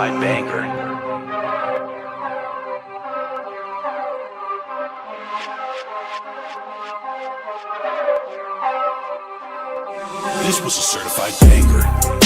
certified banger. This was a certified banger.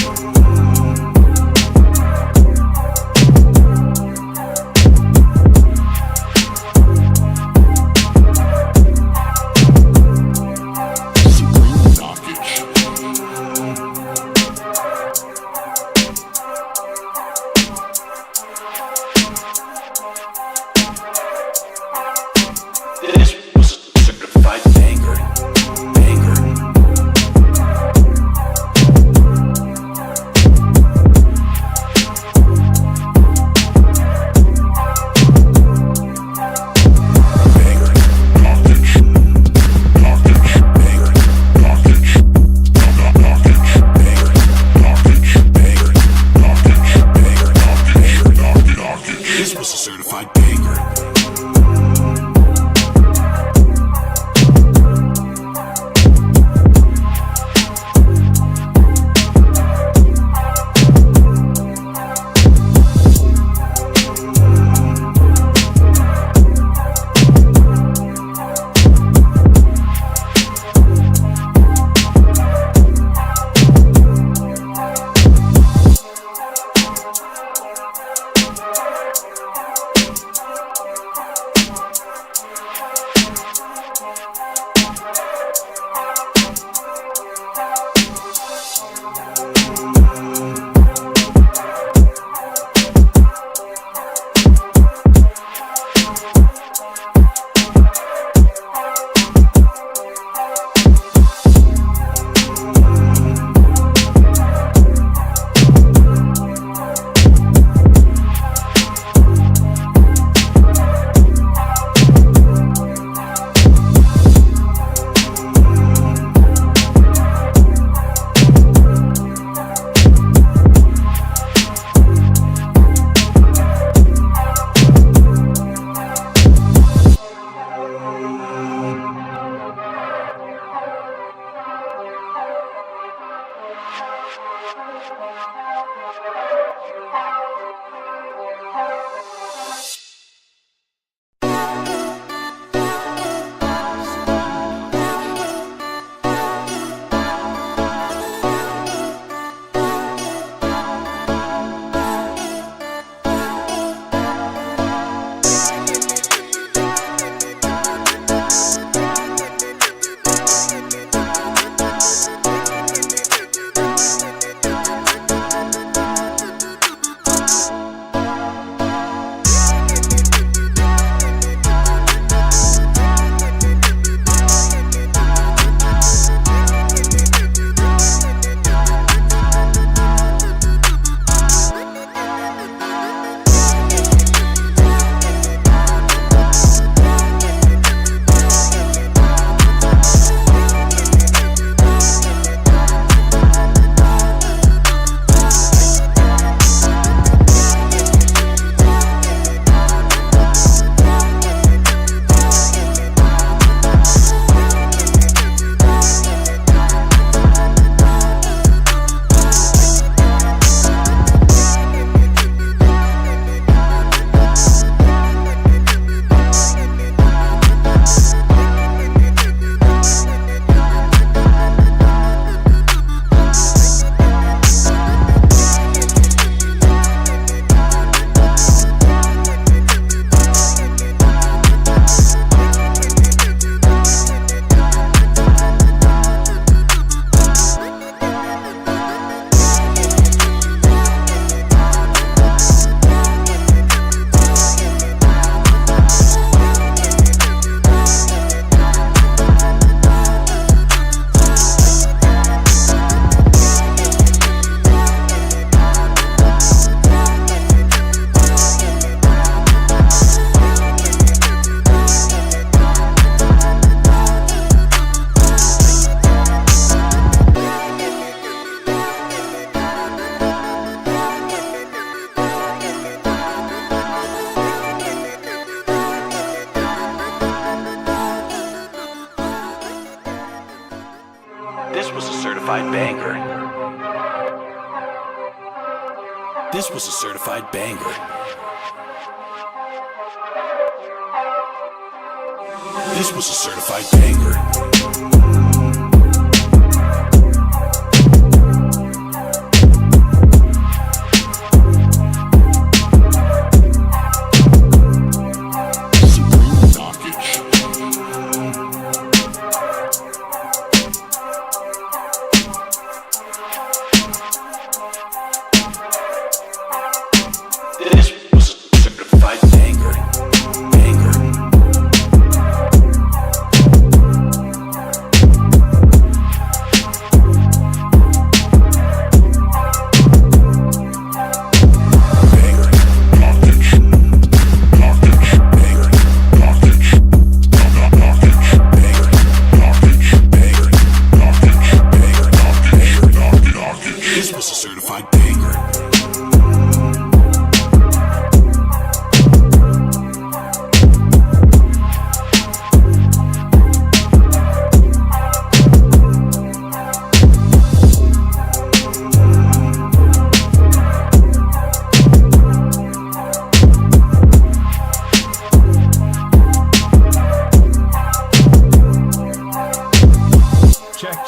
This was a certified banger. This was a certified banger.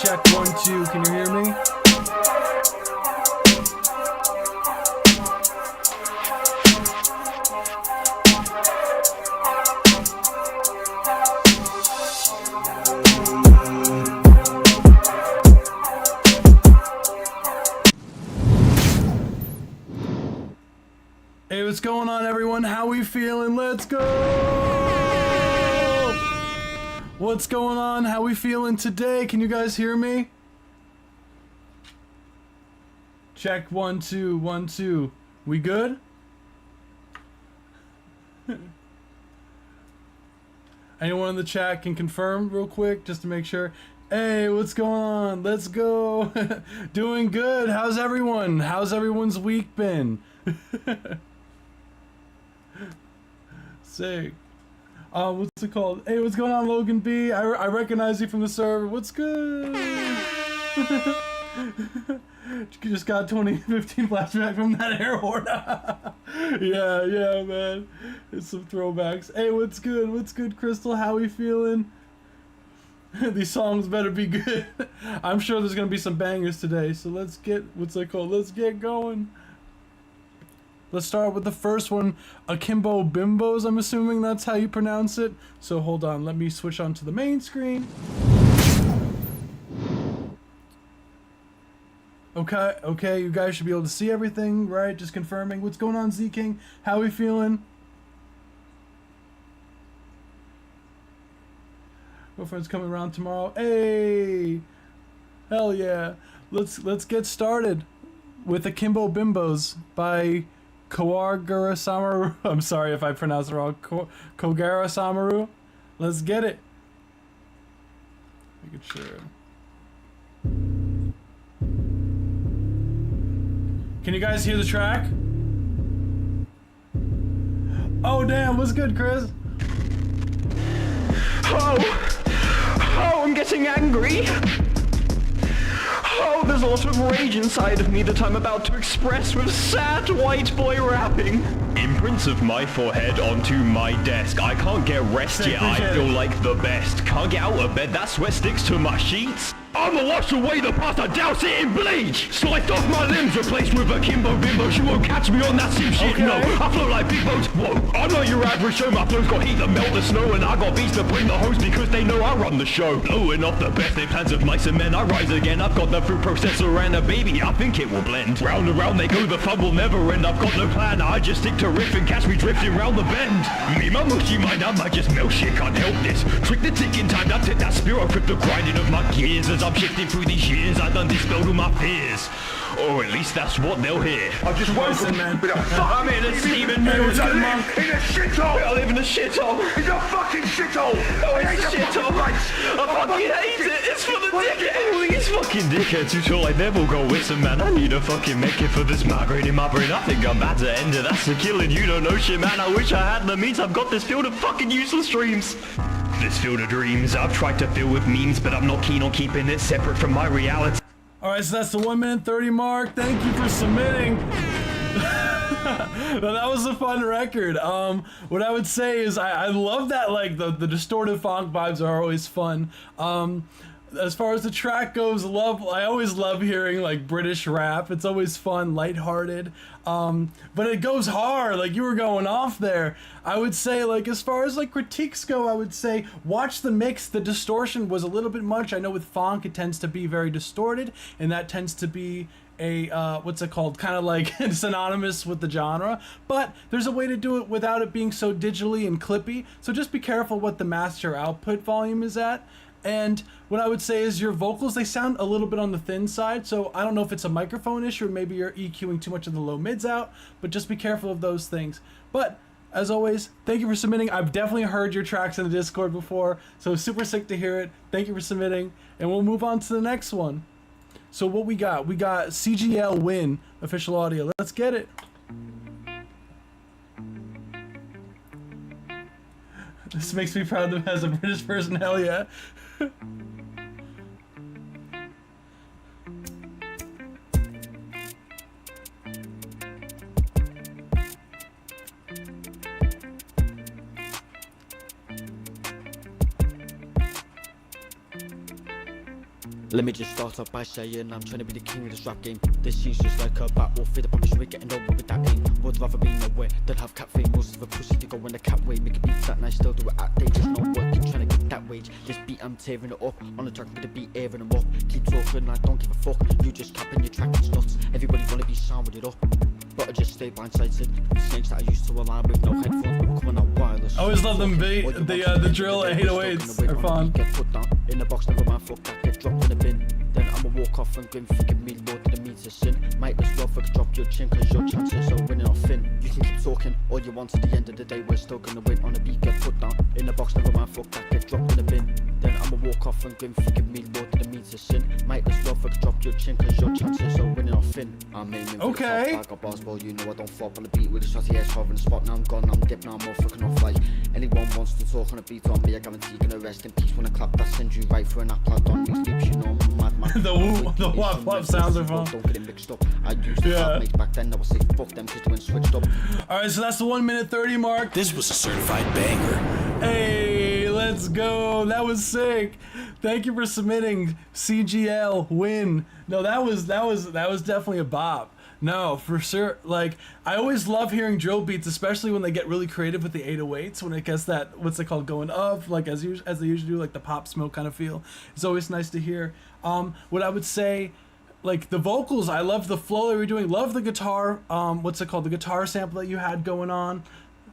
Check, 1, 2, can you hear me? Hey, what's going on, everyone? How we feeling? Let's go! What's going on? How we feeling today? Can you guys hear me? Check, 1, 2, 1, 2. We good? Anyone in the chat can confirm real quick just to make sure. Hey, what's going on? Let's go. Doing good. How's everyone? How's everyone's week been? Sick. What's it called? Hey, what's going on, Logan B? I recognize you from the server. What's good? Just got 2015 flashback from that air horn. yeah, man. It's some throwbacks. Hey, what's good? What's good, Crystal? How we feeling? These songs better be good. I'm sure there's gonna be some bangers today. So let's get, what's it called? Let's get going. Let's start with the first one, Akimbo Bimbos, I'm assuming that's how you pronounce it. So hold on, let me switch on to the main screen. Okay, you guys should be able to see everything, right? Just confirming. What's going on, Z-King? How we feeling? Girlfriend's coming around tomorrow. Hey! Hell yeah. Let's get started with Akimbo Bimbos by Kogarasumaru. I'm sorry if I pronounced it wrong. Kogarasumaru. Let's get it. Making sure. Can you guys hear the track? Oh damn, what's good, Chris? Oh, I'm getting angry. Oh, there's a lot of rage inside of me that I'm about to express with sad white boy rapping. Imprints of my forehead onto my desk. I can't get rest yet, I feel like the best. Can't get out of bed, that sweat sticks to my sheets. I'ma wash away the past, I douse it in bleach. Sliced off my limbs, replaced with Akimbo Bimbos. You won't catch me on that sim shit, no. I flow like big boats, whoa. I'm not your average show, my flow's got heat that melt the snow. And I got beats to bring the host because they know I run the show. Blowing off the best, they plans of mice and men. I rise again, I've got the fruit processor and a baby, I think it will blend. Round and round they go, the fun will never end. I've got no plan, I just stick to riff and catch me drifting round the bend. Me, my mushy mind, I might just melt shit, can't help this. Trick the ticking time, that's it, that spirit, grip the grinding of my gears. As I'm shifting through these years, I done dispelled all my fears. Or at least that's what they'll hear. I just woke man. I'm in a steaming mood. I live in a shithole. I live in a shithole. It's a fucking shithole. Oh, it's a shithole. I fucking hate it. It's for the dickheads. All these fucking dickheads who feel like they will go with some man. I need to fucking make it for this migraine in my brain. I think I'm about to end it. That's a killing. You don't know shit, man. I wish I had the means. I've got this field of fucking useless dreams. This field of dreams I've tried to fill with memes, but I'm not keen on keeping it separate from my reality. Alright, so that's the 1 minute 30 mark. Thank you for submitting. No, that was a fun record. What I would say is I love that, like, the distorted funk vibes are always fun. As far as the track goes, I always love hearing like British rap. It's always fun, lighthearted. But it goes hard, like you were going off there. I would say, like, as far as like critiques go, I would say watch the mix. The distortion was a little bit much. I know with funk it tends to be very distorted, and that tends to be a what's it called, kind of like synonymous with the genre, but there's a way to do it without it being so digitally and clippy. So just be careful what the master output volume is at. And what I would say is your vocals, they sound a little bit on the thin side, so I don't know if it's a microphone issue or maybe you're EQing too much of the low mids out, but just be careful of those things. But as always, thank you for submitting. I've definitely heard your tracks in the Discord before, so super sick to hear it. Thank you for submitting, and we'll move on to the next one. So what we got CGL Win official audio. Let's get it. This makes me proud that as a British person, hell yeah. Let me just start off by saying I'm trying to be the king of this rap game. This seems just like a battle for the public, we're getting over with that aim. Would rather be nowhere than have cat fame. Most of a pussy to go in the cat way. Making beats that night, still do it at day. Just not working, trying to get that wage. This beat I'm tearing it up. On the track with the beat, airing them up. Keep talking, I don't give a fuck. You just capping your track, it's nuts. Everybody wanna be sound with it up, but I just stay blindsided. The snakes that I used to align with, no headphones, but we're coming out wireless. I always love them the drill 808s are fun. Get put down in the box, never mind, fuck that, get dropped in the bin. Then I'ma walk off and grin, forgive me, Lord, didn't mean to sin. Might as well fuck drop your chin, cause your chances are winning or thin. You can keep talking all you want, at the end of the day we're still gonna win. On a beat, get put down in the box, never mind, fuck that, get dropped in the bin. Then I'ma walk off and grin, forgive me, Lord, didn't mean to sin. Might as well fuck drop your chin, cause your chances are winning or thin. I'm aiming for the top, I got bars, well, you know I don't flop on the beat with a shotty ass hovering the spot. Now I'm gone, I'm dipped, now I'm all fucking off. Like anyone wants to talk on a beat on me, I guarantee you're gonna rest in peace when I clap that, send you right for an applaud on these lips, you know I'm a madman. The wop wop sounds are fun. Don't get it mixed up. I used to have mates back then, I was say fuck them cause they went switched up. Alright, so that's the 1 minute 30 mark. This was a certified banger. Hey, let's go. That was sick. Thank you for submitting. CGL Win. No, that was definitely a bop. No, for sure. Like, I always love hearing drill beats, especially when they get really creative with the 808s, when it gets that, what's it called, going up, like as they usually do, like the pop smoke kind of feel. It's always nice to hear. What I would say, like the vocals, I love the flow that you're doing. Love the guitar, what's it called, the guitar sample that you had going on.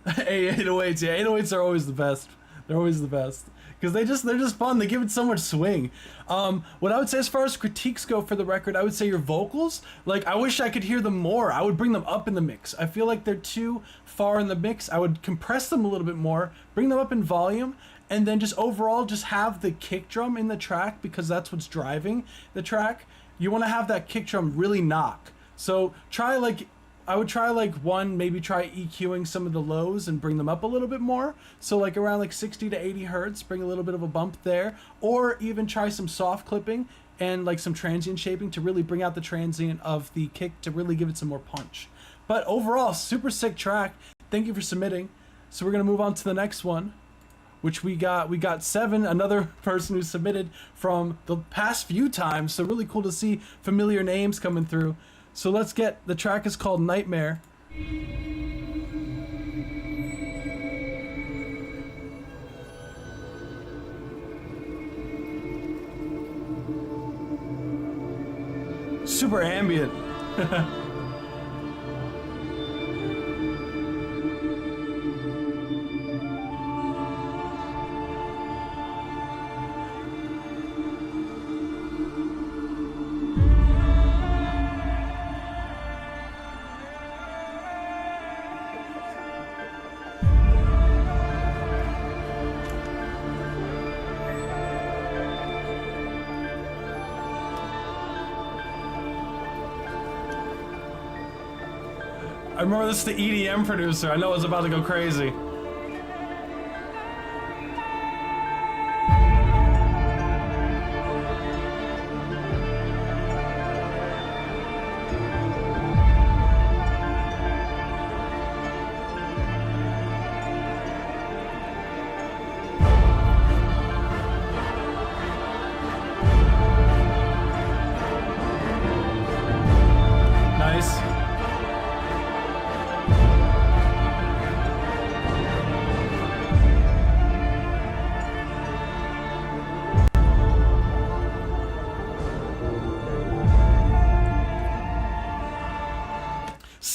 808s, yeah, 808s are always the best. They're always the best. Because they're just fun. They give it so much swing. What I would say as far as critiques go for the record, I would say your vocals, like, I wish I could hear them more. I would bring them up in the mix. I feel like they're too far in the mix. I would compress them a little bit more, bring them up in volume, and then just overall just have the kick drum in the track, because that's what's driving the track. You want to have that kick drum really knock. So try, like, I would try like maybe try EQing some of the lows and bring them up a little bit more. So like around like 60 to 80 hertz, bring a little bit of a bump there, or even try some soft clipping and like some transient shaping to really bring out the transient of the kick to really give it some more punch. But overall, super sick track. Thank you for submitting. So we're gonna move on to the next one, which we got 7, another person who submitted from the past few times. So really cool to see familiar names coming through. So let's get, the track is called Nightmare. Super ambient. I remember this is the EDM producer. I know it was about to go crazy.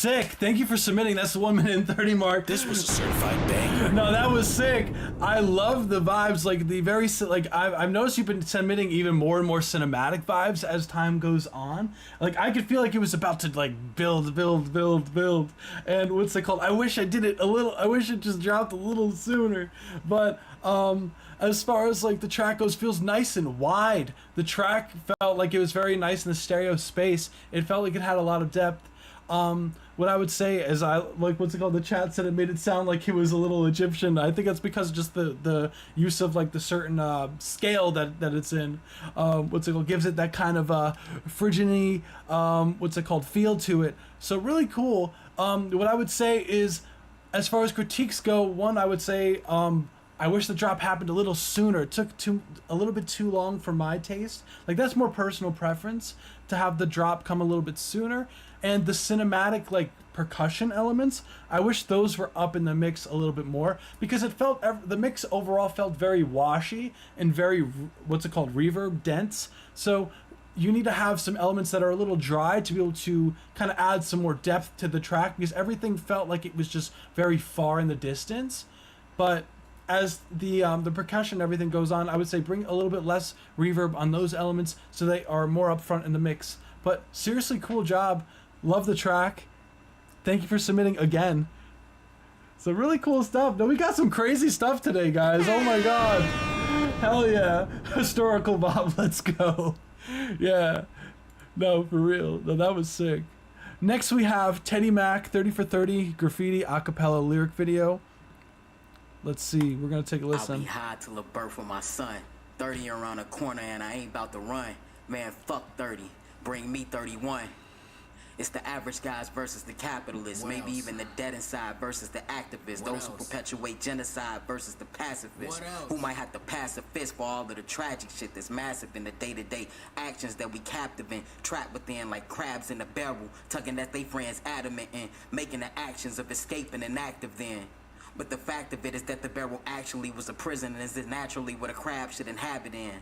Sick. Thank you for submitting. That's the 1 minute and 30 mark. This was a certified banger. No, that was sick. I love the vibes. Like the very like I've noticed you've been submitting even more and more cinematic vibes as time goes on. Like I could feel like it was about to like build, and what's it called? I wish I did it a little. I wish it just dropped a little sooner. But as far as like the track goes, feels nice and wide. The track felt like it was very nice in the stereo space. It felt like it had a lot of depth. What I would say is I like what's it called? The chat said it made it sound like he was a little Egyptian. I think that's because of just the use of like the certain scale that it's in. What's it called? Gives it that kind of Phrygian what's it called? Feel to it. So really cool. What I would say is, as far as critiques go, one I would say I wish the drop happened a little sooner. It took a little bit too long for my taste. Like that's more personal preference to have the drop come a little bit sooner. And the cinematic like percussion elements, I wish those were up in the mix a little bit more, because it felt the mix overall felt very washy and very what's it called, reverb dense. So you need to have some elements that are a little dry to be able to kind of add some more depth to the track, because everything felt like it was just very far in the distance. But as the percussion and everything goes on, I would say bring a little bit less reverb on those elements so they are more upfront in the mix. But seriously, cool job. Love the track. Thank you for submitting again. So really cool stuff. No, we got some crazy stuff today, guys. Oh my god. Hell yeah. Historical Bob, let's go. Yeah. No, for real. No, that was sick. Next we have Teddy Mac, 30 for 30 graffiti acapella lyric video. Let's see. We're gonna take a listen. I'll be high till the birth of my son. 30 around the corner and I ain't about to run. Man, fuck 30. Bring me 31. It's the average guys versus the capitalists. Maybe even the dead inside versus the activists. Those who perpetuate genocide versus the pacifists. Who might have to pass a fist for all of the tragic shit that's massive in the day-to-day actions that we captive in. Trapped within like crabs in a barrel. Tugging at they friends adamant and making the actions of escaping inactive then. But the fact of it is that the barrel actually was a prison, and is naturally what a crab should inhabit in.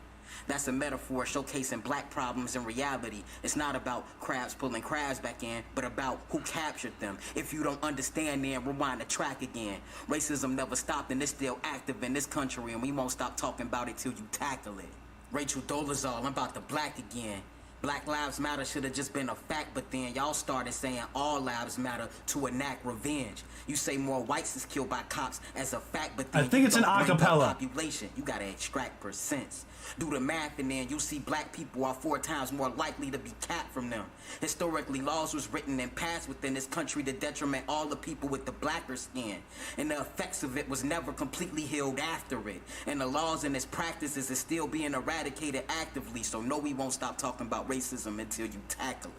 That's a metaphor showcasing black problems in reality. It's not about crabs pulling crabs back in, but about who captured them. If you don't understand, then rewind the track again. Racism never stopped and it's still active in this country, and we won't stop talking about it till you tackle it. Rachel Dolezal, I'm about to black again. Black Lives Matter should have just been a fact, but then y'all started saying all lives matter to enact revenge. You say more whites is killed by cops as a fact, but then I think it's an don't bring the acapella. population. You gotta extract percents. Do the math and then you see black people are 4 times more likely to be capped from them. Historically, laws was written and passed within this country to detriment all the people with the blacker skin. And the effects of it was never completely healed after it. And the laws and its practices is still being eradicated actively. So no, we won't stop talking about racism until you tackle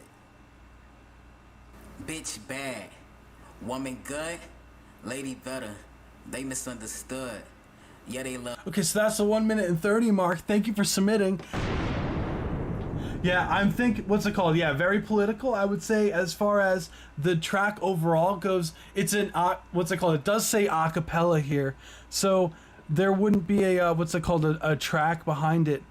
it. Bitch bad. Woman good. Lady better. They misunderstood. Yeah, they love. Okay, so that's the 1 minute and 30 mark. Thank you for submitting. Yeah, I'm thinking, what's it called? Yeah, very political, I would say, as far as the track overall goes. It's an, what's it called? It does say a cappella here. So there wouldn't be a, what's it called? A track behind it.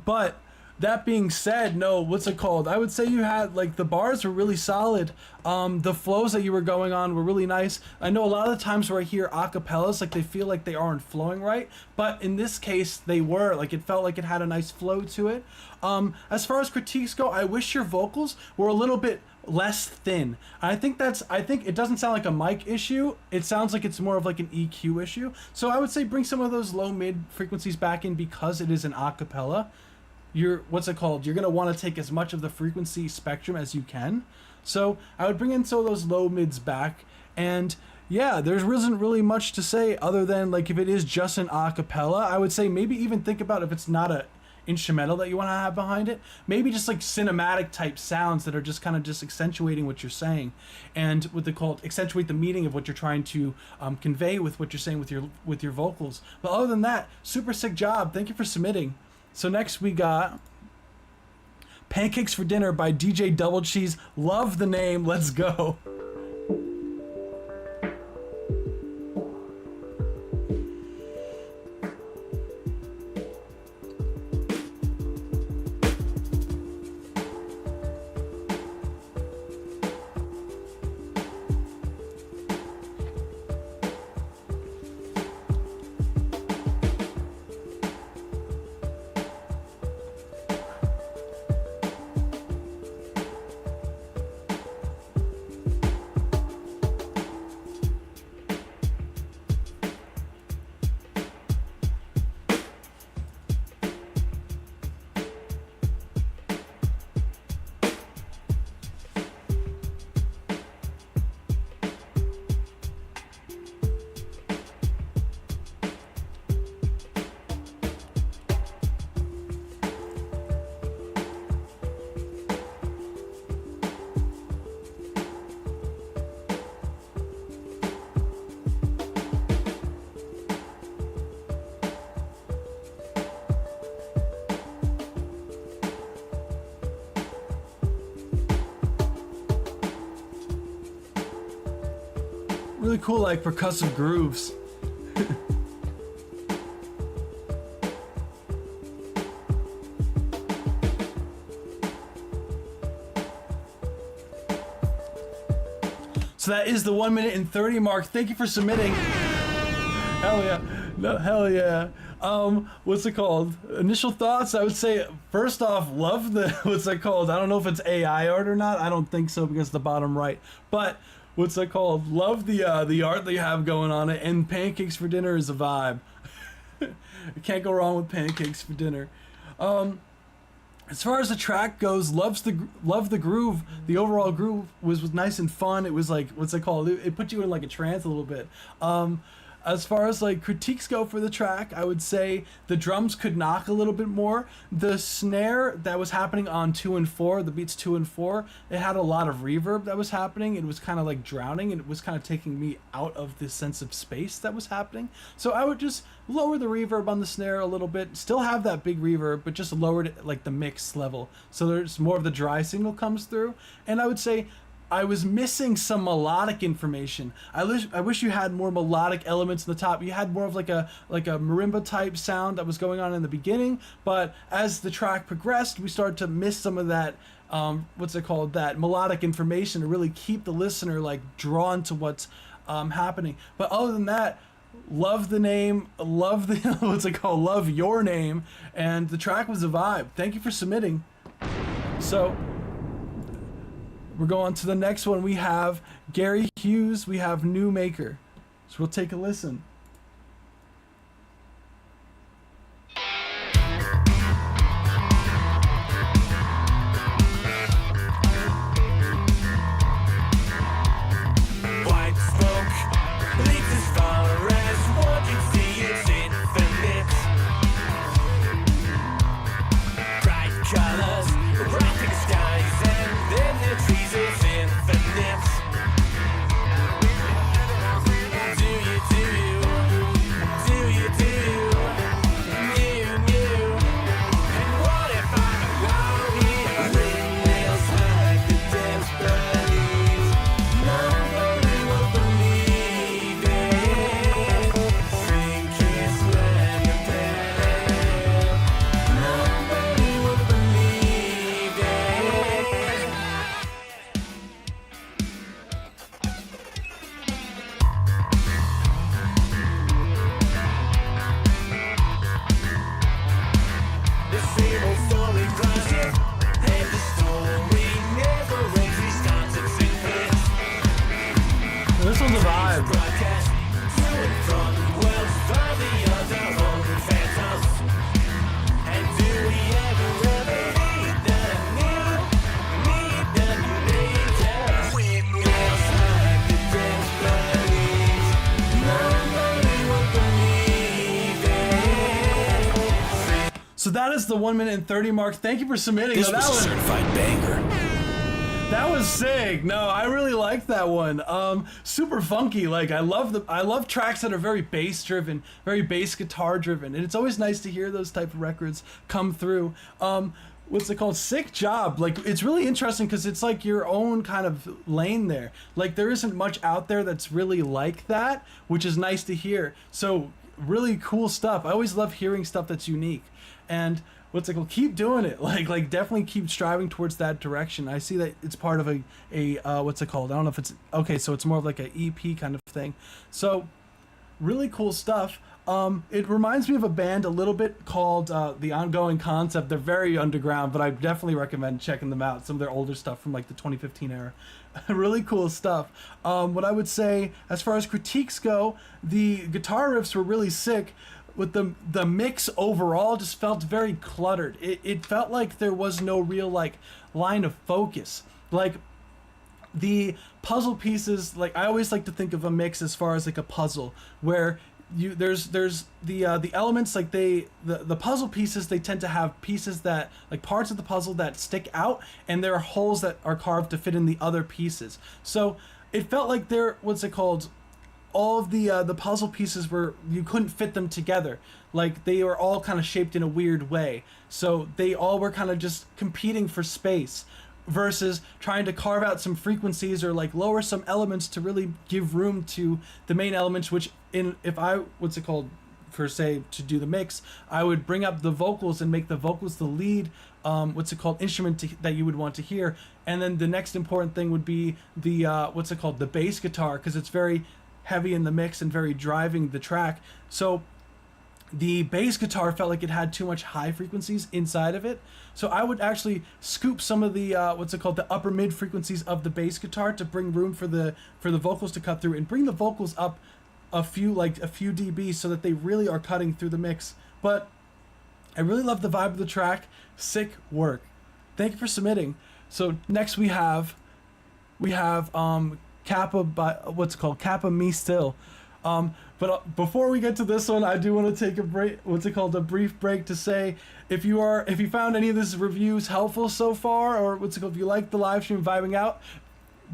But that being said, no, what's it called? I would say you had, like, the bars were really solid. The flows that you were going on were really nice. I know a lot of the times where I hear acapellas, like, they feel like they aren't flowing right. But in this case, they were. Like, it felt like it had a nice flow to it. As far as critiques go, I wish your vocals were a little bit less thin. I think it doesn't sound like a mic issue. It sounds like it's more of like an EQ issue. So I would say bring some of those low mid frequencies back in, because it is an acapella. You're gonna want to take as much of the frequency spectrum as you can. So I would bring in some of those low mids back. And yeah, there isn't really much to say other than, like, if it is just an acapella, I would say maybe even think about if it's not a instrumental that you want to have behind it, maybe just like cinematic type sounds that are just kind of just accentuating what you're saying, and what they call accentuate the meaning of what you're trying to convey with what you're saying with your vocals. But other than that, super sick job. Thank you for submitting. So next we got Pancakes for Dinner by DJ Double Cheese. Love the name. Let's go. Really cool, like percussive grooves. So that is the 1 minute and 30 mark. Thank you for submitting. Hell yeah. No, hell yeah. What's it called? Initial thoughts, I would say, first off, love the, what's it called? I don't know if it's AI art or not. I don't think so because the bottom right. But what's it called? Love the art that you have going on it. And pancakes for dinner is a vibe. You can't go wrong with pancakes for dinner. As far as the track goes, love the groove. The overall groove was nice and fun. It was like, what's it called? It put you in like a trance a little bit. As far as like critiques go for the track, I would say the drums could knock a little bit more. The snare that was happening on 2 and 4, the beats 2 and 4, it had a lot of reverb that was happening. It was kind of like drowning, and it was kind of taking me out of this sense of space that was happening. So I would just lower the reverb on the snare a little bit, still have that big reverb, but just lowered it like the mix level. So there's more of the dry signal comes through. And I would say I was missing some melodic information. I wish you had more melodic elements in the top. You had more of like a marimba type sound that was going on in the beginning, but as the track progressed, we started to miss some of that what's it called, that melodic information to really keep the listener like drawn to what's happening. But other than that, love the name, love the what's it called, love your name, and the track was a vibe. Thank you for submitting. So we're going to the next one. We have Gary Hughes. We have New Maker. So we'll take a listen. White smoke leads as far as one can see. It's infinite. Bright colors, wrapping skies, and then the trees is infinite. Do you, do you, do you, do you, you, and what if I'm alone here? Windmills like the dance buddies. Nobody will believe it. Think it's like a bed. Nobody will believe it. The same old story cries here, and the story never ends. These concepts infinite. This one's a vibe. Broadcast to and from worlds by the other open phantoms. And do we ever need the new later? Windmills like the dance buddies. Nobody will believe it. So that is the 1 minute and 30 mark. Thank you for submitting. This Now, was a certified banger. that was sick. No, I really like that one. Super funky. Like I love tracks that are very bass driven, very bass guitar driven, and it's always nice to hear those type of records come through. What's it called? Sick job. Like it's really interesting because it's like your own kind of lane there. Like there isn't much out there that's really like that, which is nice to hear. So really cool stuff. I always love hearing stuff that's unique. And what's it called? Keep doing it. Like definitely keep striving towards that direction. I see that it's part of a what's it called? I don't know if it's okay. So it's more of like an EP kind of thing. So really cool stuff. It reminds me of a band a little bit called The Ongoing Concept. They're very underground, but I definitely recommend checking them out. Some of their older stuff from like the 2015 era. Really cool stuff. What I would say as far as critiques go, the guitar riffs were really sick. With the mix overall just felt very cluttered. It felt like there was no real like line of focus. Like the puzzle pieces, like I always like to think of a mix as far as like a puzzle where there's the elements, like the puzzle pieces, they tend to have pieces that like parts of the puzzle that stick out, and there are holes that are carved to fit in the other pieces. So it felt like there, what's it called, all of the puzzle pieces were, you couldn't fit them together. Like they were all kind of shaped in a weird way. So they all were kind of just competing for space. versus trying to carve out some frequencies or like lower some elements to really give room to the main elements, which if I, per se, to do the mix, I would bring up the vocals and make the vocals the lead instrument that you would want to hear. And then the next important thing would be the the bass guitar, because it's very heavy in the mix and very driving the track. So the bass guitar felt like it had too much high frequencies inside of it. So I would actually scoop some of the the upper mid frequencies of the bass guitar to bring room for the vocals to cut through, and bring the vocals up a few dB so that they really are cutting through the mix. But I really love the vibe of the track. Sick work. Thank you for submitting. So next we have Capa by Capa Me Still. But before we get to this one, I do want to take a break, a brief break, to say if you found any of this reviews helpful so far, or if you like the live stream vibing out,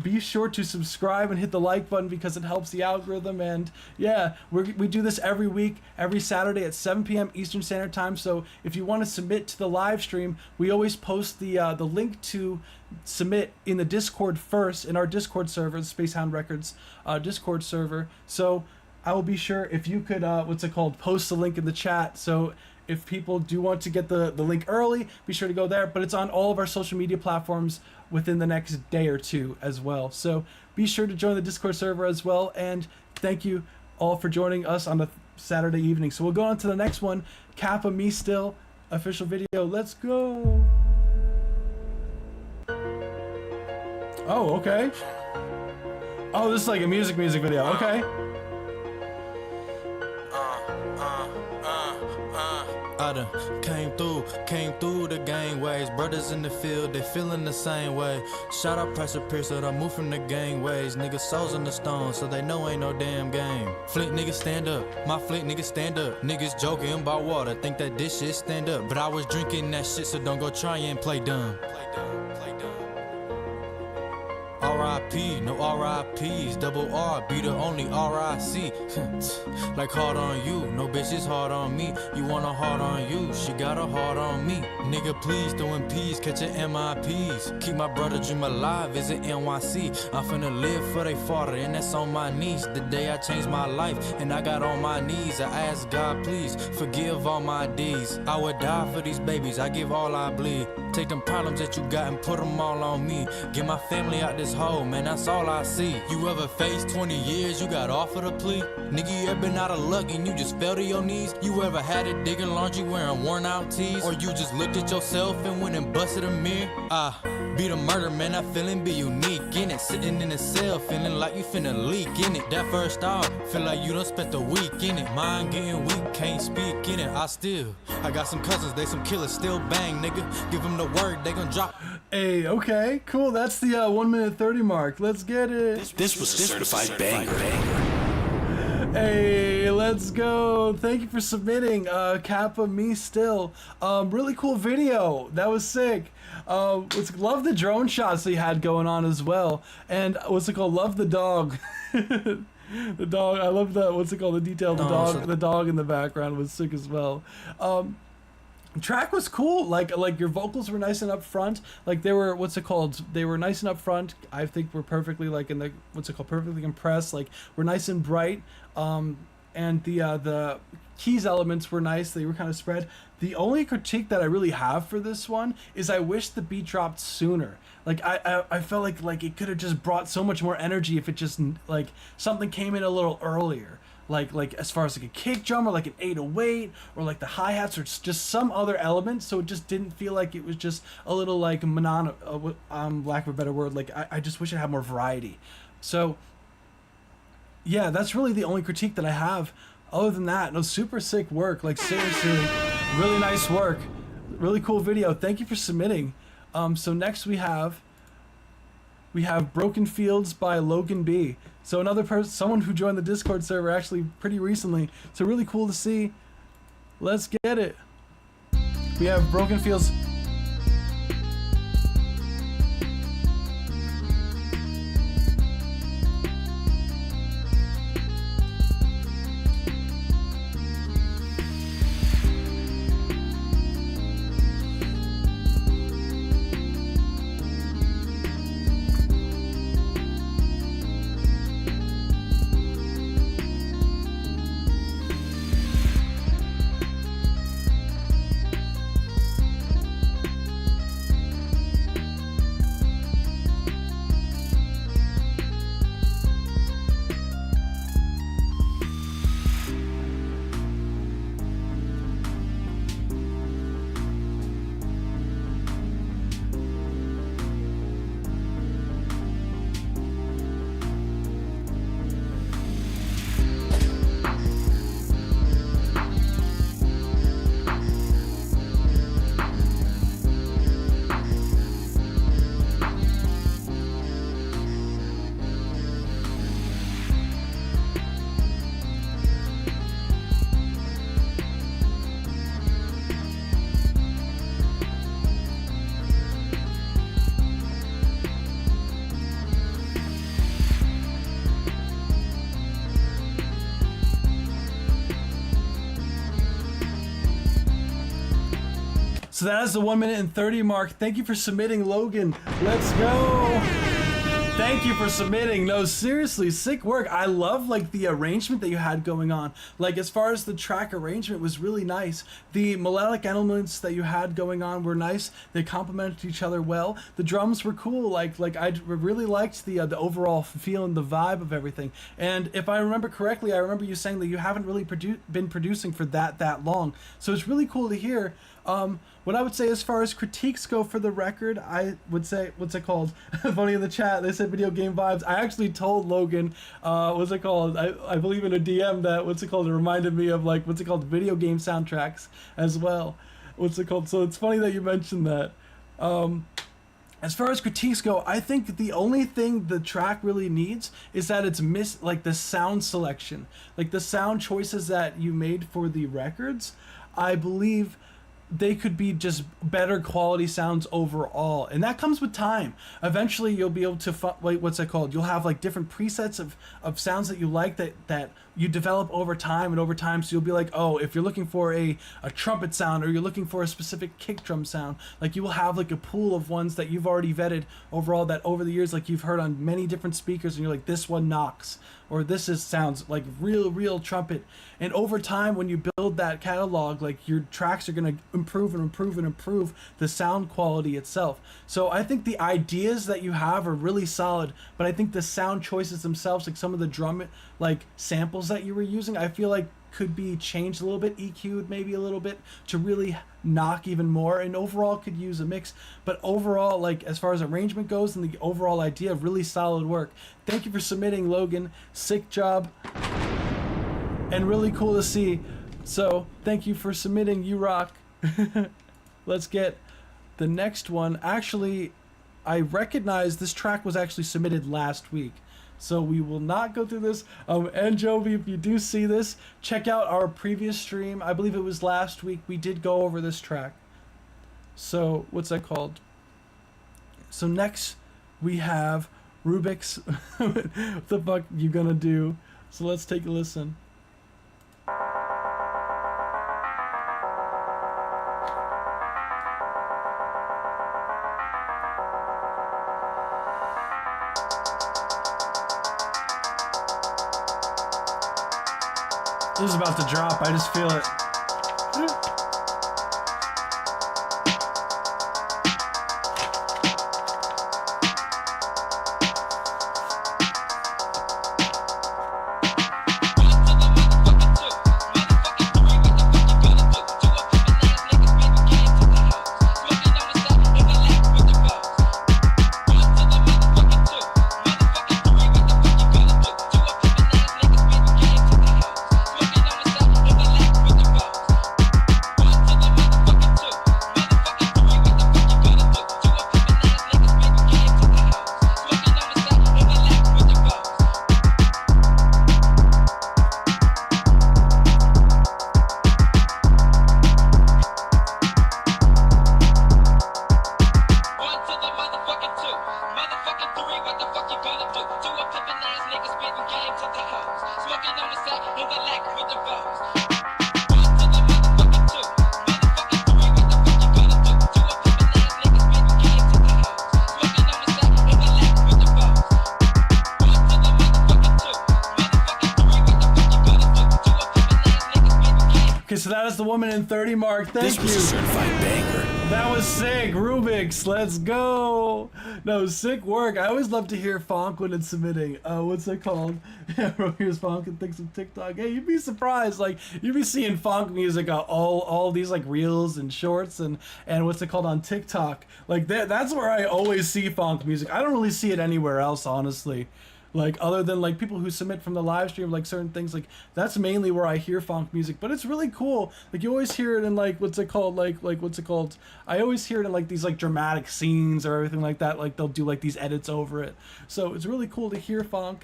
be sure to subscribe and hit the like button, because it helps the algorithm. And yeah, we do this every week, every Saturday at 7 p.m. Eastern Standard Time. So if you want to submit to the live stream, we always post the link to submit in the Discord first, in our Discord server, the Spacehound Records Discord server. So I will be sure if you could post the link in the chat. So if people do want to get the link early, be sure to go there. But it's on all of our social media platforms within the next day or two as well. So be sure to join the Discord server as well. And thank you all for joining us on the Saturday evening. So we'll go on to the next one, Capa Me Still official video. Let's go. Oh, okay. Oh, this is like a music video. Okay. I done came through the gangways. Brothers in the field, they feeling the same way. Shout out Pressure Piercer, I move from the gangways. Niggas souls in the stone, so they know ain't no damn game. Fleet niggas stand up, my fleet niggas stand up. Niggas joking about water, think that this shit stand up. But I was drinking that shit, so don't go try and play dumb. R.I.P., no R.I.P.s, double R, be the only R.I.C. Like hard on you, no bitch is hard on me. You want a hard on you, she got a hard on me. Nigga please, throwing P's, catching MIPs. Keep my brother dream alive, visit NYC. I'm finna live for they father, and that's on my knees. The day I changed my life, and I got on my knees. I asked God please, forgive all my deeds. I would die for these babies, I give all I bleed. Take them problems that you got and put them all on me. Get my family out this hole, man, that's all I see. You ever faced 20 years, you got offered a plea? Nigga, you ever been out of luck and you just fell to your knees? You ever had it digging laundry wearing worn out tees? Or you just looked at yourself and went and busted a mirror? Be the murder, man, I feelin' be unique in it. Sitting in a cell, feeling like you finna leak in it. That first off, feel like you done spent the week in it. Mind getting weak, can't speak in it. I got some cousins, they some killers, still bang, nigga. Give them the word, they gon' drop. Hey, okay, cool. That's the 1 minute 30 mark. Let's get it. This was a certified banger. Hey, let's go. Thank you for submitting, Capa Me Still. Really cool video. That was sick. Love the drone shots that you had going on as well. And love the dog. The dog. I love the detail. The dog in the background was sick as well. Track was cool. Like your vocals were nice and up front. Like they were they were nice and up front. I think we're perfectly perfectly compressed. Like we're nice and bright. And the keys elements were nice. They were kind of spread. The only critique that I really have for this one is I wish the beat dropped sooner. Like I felt like it could have just brought so much more energy if it just like something came in a little earlier. Like as far as like a kick drum or like an 808 or like the hi-hats or just some other element, so it just didn't feel like it was just a little like lack of a better word, like I just wish it had more variety. So yeah, that's really the only critique that I have. Other than that, no, super sick work. Like seriously, really nice work. Really cool video. Thank you for submitting. So next we have Broken Fields by Logan B. So another person, someone who joined the Discord server actually pretty recently. So really cool to see. Let's get it. We have Broken Fields. So that is the 1 minute and 30 mark. Thank you for submitting, Logan. Let's go. Thank you for submitting. No, seriously, sick work. I love like the arrangement that you had going on. Like as far as the track arrangement was really nice. The melodic elements that you had going on were nice. They complemented each other well. The drums were cool. Like I really liked the overall feel and the vibe of everything. And if I remember correctly, I remember you saying that you haven't really been producing for that long. So it's really cool to hear. What I would say as far as critiques go for the record, I would say, what's it called? Funny in the chat, they said video game vibes. I actually told Logan, what's it called? I believe in a DM that, what's it called? It reminded me of like, what's it called? Video game soundtracks as well. What's it called? So it's funny that you mentioned that. As far as critiques go, I think the only thing the track really needs is that it's like the sound selection. Like the sound choices that you made for the records, I believe they could be just better quality sounds overall, and that comes with time. Eventually you'll be able to what's it called, you'll have like different presets of sounds that you like that you develop over time, and over time, so you'll be like, oh, if you're looking for a trumpet sound, or you're looking for a specific kick drum sound, like you will have like a pool of ones that you've already vetted overall, that over the years, like you've heard on many different speakers, and you're like, this one knocks, or this sounds like real trumpet. And over time, when you build that catalog, like your tracks are going to improve and improve and improve the sound quality itself. So I think the ideas that you have are really solid, but I think the sound choices themselves, like some of the drum like samples that you were using, I feel like could be changed a little bit, EQ'd maybe a little bit to really knock even more, and overall could use a mix. But overall, like as far as arrangement goes and the overall idea, really solid work. Thank you for submitting, Logan. Sick job and really cool to see. So thank you for submitting. You rock. Let's get the next one. Actually, I recognize this track was actually submitted last week, so we will not go through this. And Jovi, if you do see this, check out our previous stream. I believe it was last week. We did go over this track. So what's that called? So next we have Rubixx. What the fuck you gonna do? So let's take a listen. This is about to drop, I just feel it. So that is the 1 minute and 30 mark. Thank you. This was a certified banger. That was sick. Rubixx, let's go. No, sick work. I always love to hear Fonk when it's submitting. What's it called? Yeah, here's Fonk and thinks of TikTok. Hey, you'd be surprised. Like, you'd be seeing Fonk music all these like reels and shorts and what's it called on TikTok. Like that's where I always see Fonk music. I don't really see it anywhere else, honestly. Like other than like people who submit from the live stream, like certain things, like that's mainly where I hear Fonk music. But it's really cool. Like you always hear it in like what's it called, like what's it called? I always hear it in like these like dramatic scenes or everything like that. Like they'll do like these edits over it. So it's really cool to hear Fonk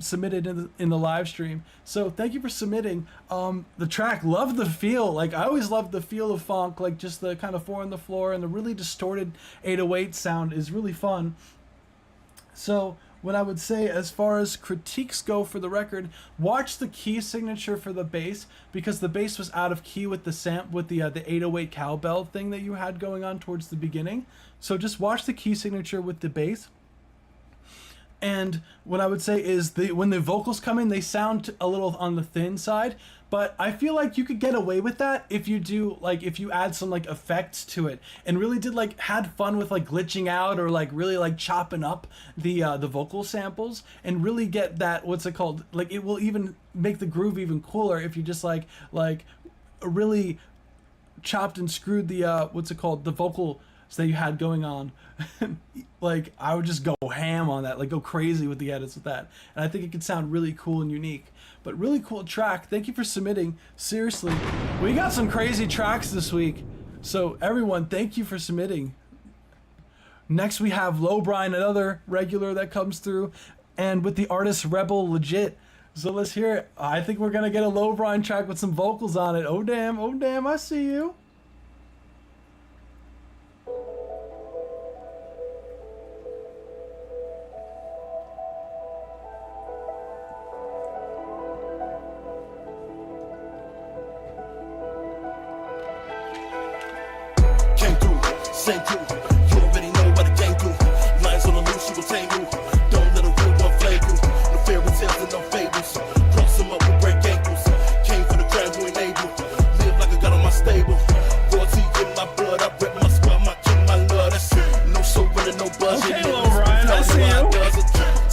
submitted in the live stream. So thank you for submitting the track. Love the feel. Like I always love the feel of Fonk. Like just the kind of 4 on the floor and the really distorted 808 sound is really fun. So what I would say as far as critiques go for the record, watch the key signature for the bass, because the bass was out of key with the 808 cowbell thing that you had going on towards the beginning. So just watch the key signature with the bass. And what I would say is when the vocals come in, they sound a little on the thin side, but I feel like you could get away with that if you do, like, if you add some like effects to it and really did like had fun with like glitching out or like really like chopping up the vocal samples and really get that, what's it called, like it will even make the groove even cooler if you just like really chopped and screwed the what's it called, the vocal that you had going on. Like I would just go ham on that, like go crazy with the edits with that, and I think it could sound really cool and unique. But really cool track. Thank you for submitting. Seriously, we got some crazy tracks this week, so everyone, thank you for submitting. Next we have Lowbrine, another regular that comes through, and with the artist Rebel Legit. So let's hear it. I think we're gonna get a Lowbrine track with some vocals on it. Oh damn, I see you. Same crew, you already know what the gang do. Lines on the loose, you will tame you. Don't let a real one flame you. No fairy tales and no fables. Cross them up with break ankles. Came for the crown, you ain't able. Live like I got on my stable. Royalty in my blood, I rep my squad, my king, my love. That's no surrender, no budget. Okay, Lowbrine, I see you.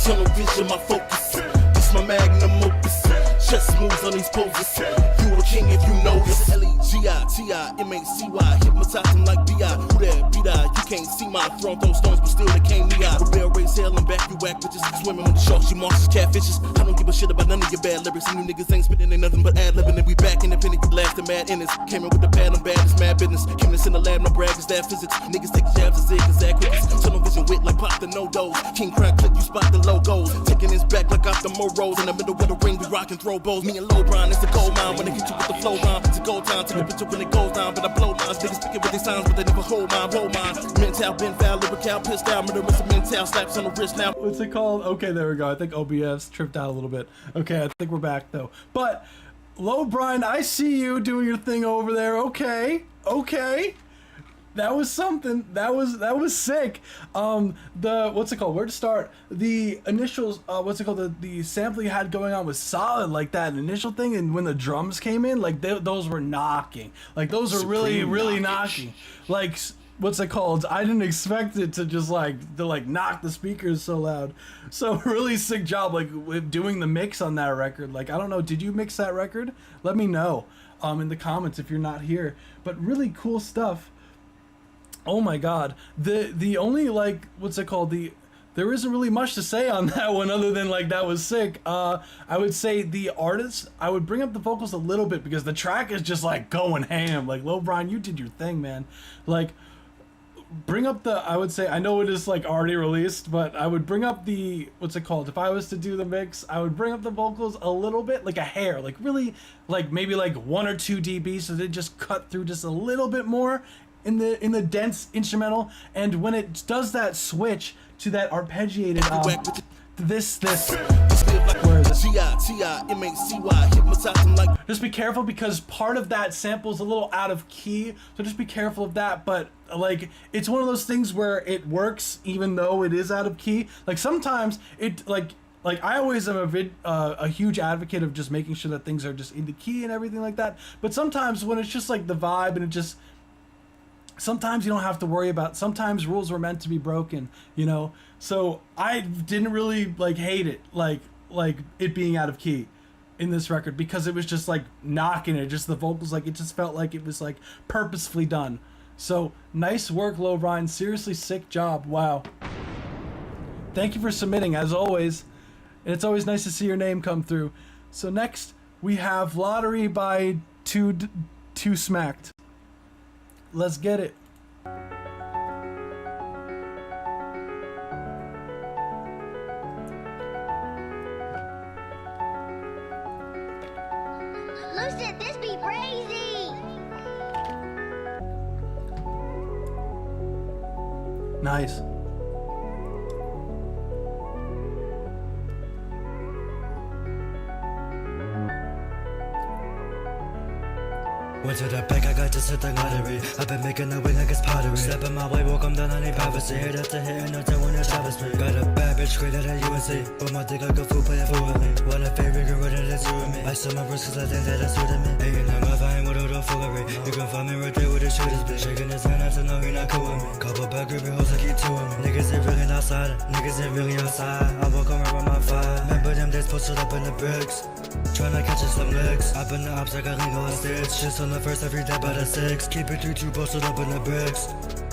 Tunnel vision, my focus. This my magnum opus. Chest moves on these poses. You a king if you know this. L-E-G-I-T-I-M-A-C-Y. Hypnotize them like B.I. Who that B.I.? You can't see my throne, throw stones, but still they can't me out. Rebel race hell and back you whack bitches. Swimming with the sharks, she marks catfishes. I don't give a shit about none of your bad lyrics. And you niggas ain't spitting, ain't nothing but ad-libbing. And we back independent, you blasting mad innocence. Came in with the pad, I'm bad, it's mad business. Came in the lab, no brag, it's that physics. Niggas take jabs and zig, zag quickest. Tunnel vision wit like pop the no-dos. King Crown click, you spot the logos. Taking his back like off the Moros. In the middle of the ring, we rock and throw bows. Me and Lowbrine, it's the gold mine. When they hit you with the flow rhyme, it's a gold time. Take a picture when it goes down, but I blow mines. Niggas speaking with their signs, but they never hold mine, roll mine. Mental, been foul, lyrical, pissed out, murderous, a mental, slaps on the wrist now. What's it called? Okay, there we go. I think OBS tripped out a little bit. Okay, I think we're back though. But Lowbrine, I see you doing your thing over there. Okay. That was something. That was sick. What's it called? Where to start? The initials. What's it called? The sample you had going on was solid, like that initial thing. And when the drums came in, like those were knocking. Like those are really knocking. Like what's it called? I didn't expect it to just like knock the speakers so loud. So really sick job, like with doing the mix on that record. Like I don't know, did you mix that record? Let me know in the comments if you're not here. But really cool stuff. Oh my god. The only like what's it called? There isn't really much to say on that one other than like that was sick. I would say the artist, I would bring up the vocals a little bit because the track is just like going ham. Like Lowbrine, you did your thing, man. Like bring up the, I would say, I know it is like already released, but I would bring up the, what's it called? If I was to do the mix, I would bring up the vocals a little bit, like a hair, like really like maybe like 1 or 2 dB, so they just cut through just a little bit more in the dense instrumental. And when it does that switch to that arpeggiated this where is it? Just be careful because part of that sample is a little out of key, so just be careful of that. But like it's one of those things where it works even though it is out of key. Like sometimes it like I always am a huge advocate of just making sure that things are just in the key and everything like that. But sometimes when it's just like the vibe and it just, sometimes you don't have to worry about, sometimes rules were meant to be broken, you know? So I didn't really like hate it, like it being out of key in this record, because it was just like knocking it, just the vocals, like it just felt like it was like purposefully done. So nice work, Lowbrine, seriously sick job, wow. Thank you for submitting as always, and it's always nice to see your name come through. So next we have Lottery by Two Smacked. Let's get it. Lucid, this be crazy. Nice. Went to the bank, I got just hit the lottery. I've been making a wing like it's pottery. Stepping my way, walk 'em down, I need privacy. Hit after hit, no time when the Travis free. Got a bad bitch straight out of UNC. Put my dick like a fool playing fluently. Want a favorite girl that's you and me. I saw my wrist cause I think that that's suited me. Ain't in the mouth, I ain't with all the foolery. You can find me right there with the shooters bitch. Shaking his hand, I to know he not cool with me. Couple back grippy hoes like he two of me. Niggas ain't really outside, niggas ain't really outside. I walk around with my fire. Remember them days posted up in the bricks. Tryna catch us some licks. I've been the ops like a legal stitch. Shit's on the first every day by the 6. Keep it 3-2 posted up in the bricks.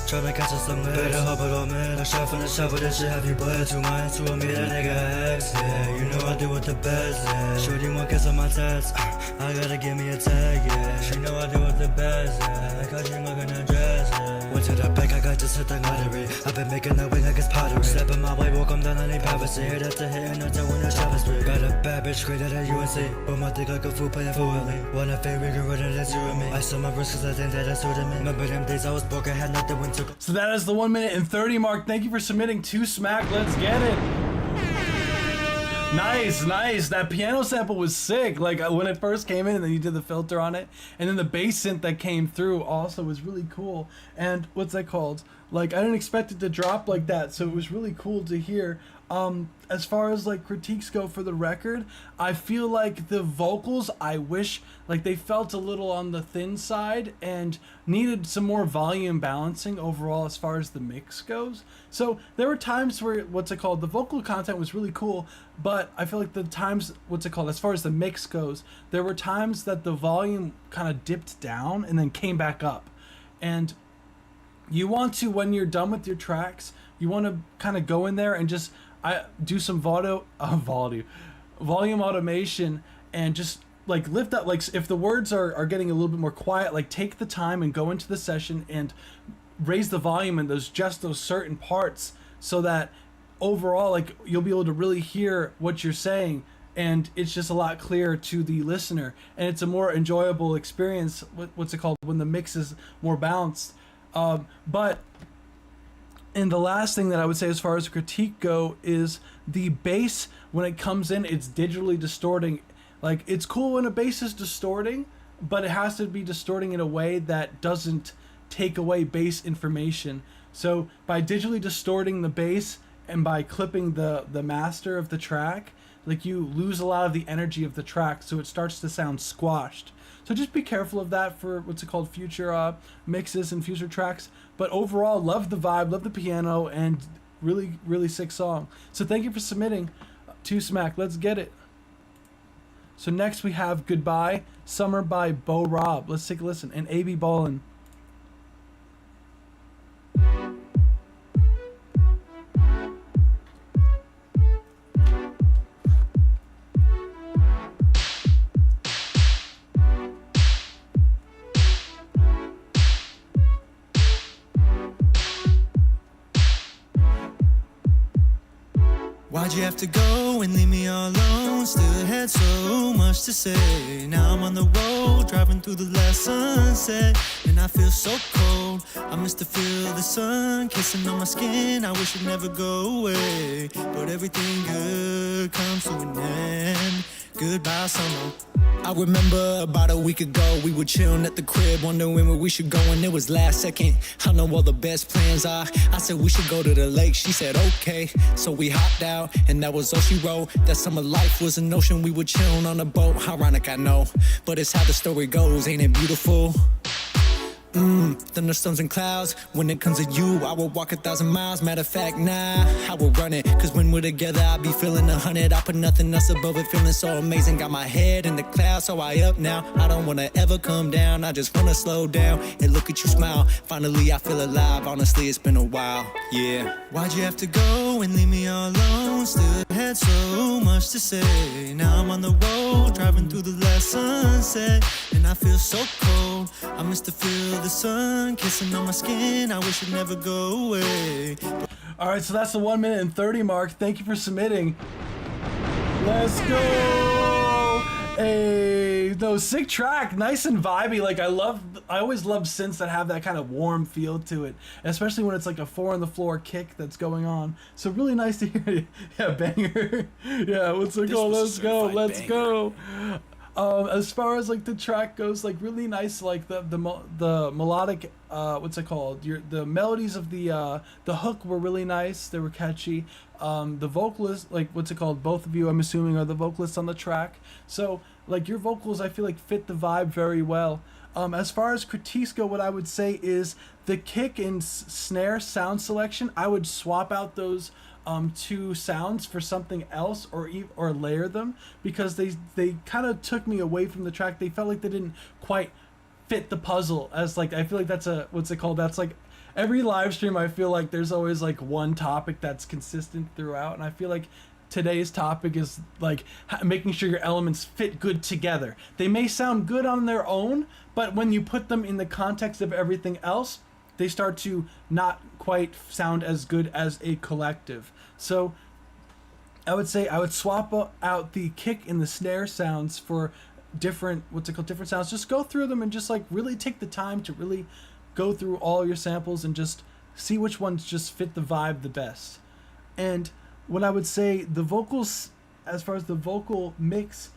Tryna catch us some licks. Better hope it don't miss. A shot from the shop with this shit have you blessed. 2 minds, 2 of me, that nigga X. Yeah, you know I do it the best. Yeah, shorty want kiss on my test. I gotta give me a tag. Yeah, she know I do it the best. Yeah, cause she looking at dress. Yeah. Went to the bank, I got just hit the lottery. I've been making a wing like it's pottery. Stepping my way, walk 'em down, I need privacy. Hit after hit, no time when the Travis free. Got a bad bitch straight out of UNC. Put my dick like a fool playing fluently. Want a favorite girl that's you and me. I saw my wrist cause I think that that's suited me. Remember them days I was broke, I had nothing when took. So that is the 1 minute and 30 mark. Thank you for submitting to Smack. Let's get it. Nice, nice. That piano sample was sick. Like when it first came in and then you did the filter on it. And then the bass synth that came through also was really cool. And what's that called? Like I didn't expect it to drop like that. So it was really cool to hear. As far as like critiques go for the record, I feel like the vocals, I wish like they felt a little on the thin side and needed some more volume balancing overall as far as the mix goes. So there were times where the vocal content was really cool, but I feel like the times as far as the mix goes, there were times that the volume kind of dipped down and then came back up. And you want to, when you're done with your tracks, you want to kind of go in there and just do some volume automation and just like lift up, like if the words are getting a little bit more quiet, like take the time and go into the session and raise the volume in those certain parts so that overall like you'll be able to really hear what you're saying and it's just a lot clearer to the listener and it's a more enjoyable experience when the mix is more balanced. And the last thing that I would say as far as critique go is the bass, when it comes in, it's digitally distorting. Like it's cool when a bass is distorting, but it has to be distorting in a way that doesn't take away bass information. So by digitally distorting the bass and by clipping the master of the track, like you lose a lot of the energy of the track, so it starts to sound squashed. So just be careful of that for future mixes and future tracks. But overall, love the vibe, love the piano, and really, really sick song. So thank you for submitting to Smack. Let's get it. So next we have Goodbye, Summer by Robb. Let's take a listen. And A.B. Ballin. Why'd you have to go and leave me all alone? Still had so much to say. Now I'm on the road, driving through the last sunset, and I feel so cold. I miss to feel the sun kissing on my skin. I wish it'd never go away, but everything good comes to an end. Goodbye, summer. I remember about a week ago, we were chilling at the crib, wondering where we should go, and it was last second. I know all the best plans are. I said we should go to the lake, she said okay. So we hopped out, and that was all she wrote. That summer life was an ocean, we were chilling on a boat. Ironic, I know, but it's how the story goes, ain't it beautiful? Thunderstorms and clouds. When it comes to you, I will walk 1,000 miles. Matter of fact, nah, I will run it. Cause when we're together, I be feeling 100. I put nothing else above it, feeling so amazing. Got my head in the clouds, so I up now. I don't wanna ever come down, I just wanna slow down and look at you smile. Finally, I feel alive, honestly, it's been a while, yeah. Why'd you have to go and leave me all alone? Still had so much to say. Now I'm on the road, driving through the last sunset, and I feel so cold. I miss to feel the sun kissing on my skin. I wish it'd never go away. All right, so that's the 1 minute and 30 mark. Thank you for submitting. Let's go. Hey, no, sick track, nice and vibey. Like I always love synths that have that kind of warm feel to it, especially when it's like a 4 on the floor kick that's going on. So really nice to hear it. Yeah, banger. Yeah, what's it called? Let's go. As far as like the track goes, like really nice, like the melodic, what's it called? The melodies of the hook were really nice. They were catchy. The vocalist, like what's it called? Both of you, I'm assuming, are the vocalists on the track. So like your vocals, I feel like fit the vibe very well. As far as critiques go, what I would say is the kick and snare sound selection. I would swap out those two sounds for something else, or layer them, because they kind of took me away from the track. They felt like they didn't quite fit the puzzle. As like, I feel like that's a, what's it called? That's like every live stream. I feel like there's always like one topic that's consistent throughout, and I feel like today's topic is like making sure your elements fit good together. They may sound good on their own, but when you put them in the context of everything else, they start to not quite sound as good as a collective. So I would say I would swap out the kick and the snare sounds for different, different sounds. Just go through them and just like really take the time to really go through all your samples and just see which ones just fit the vibe the best. And what I would say, the vocals, as far as the vocal mix,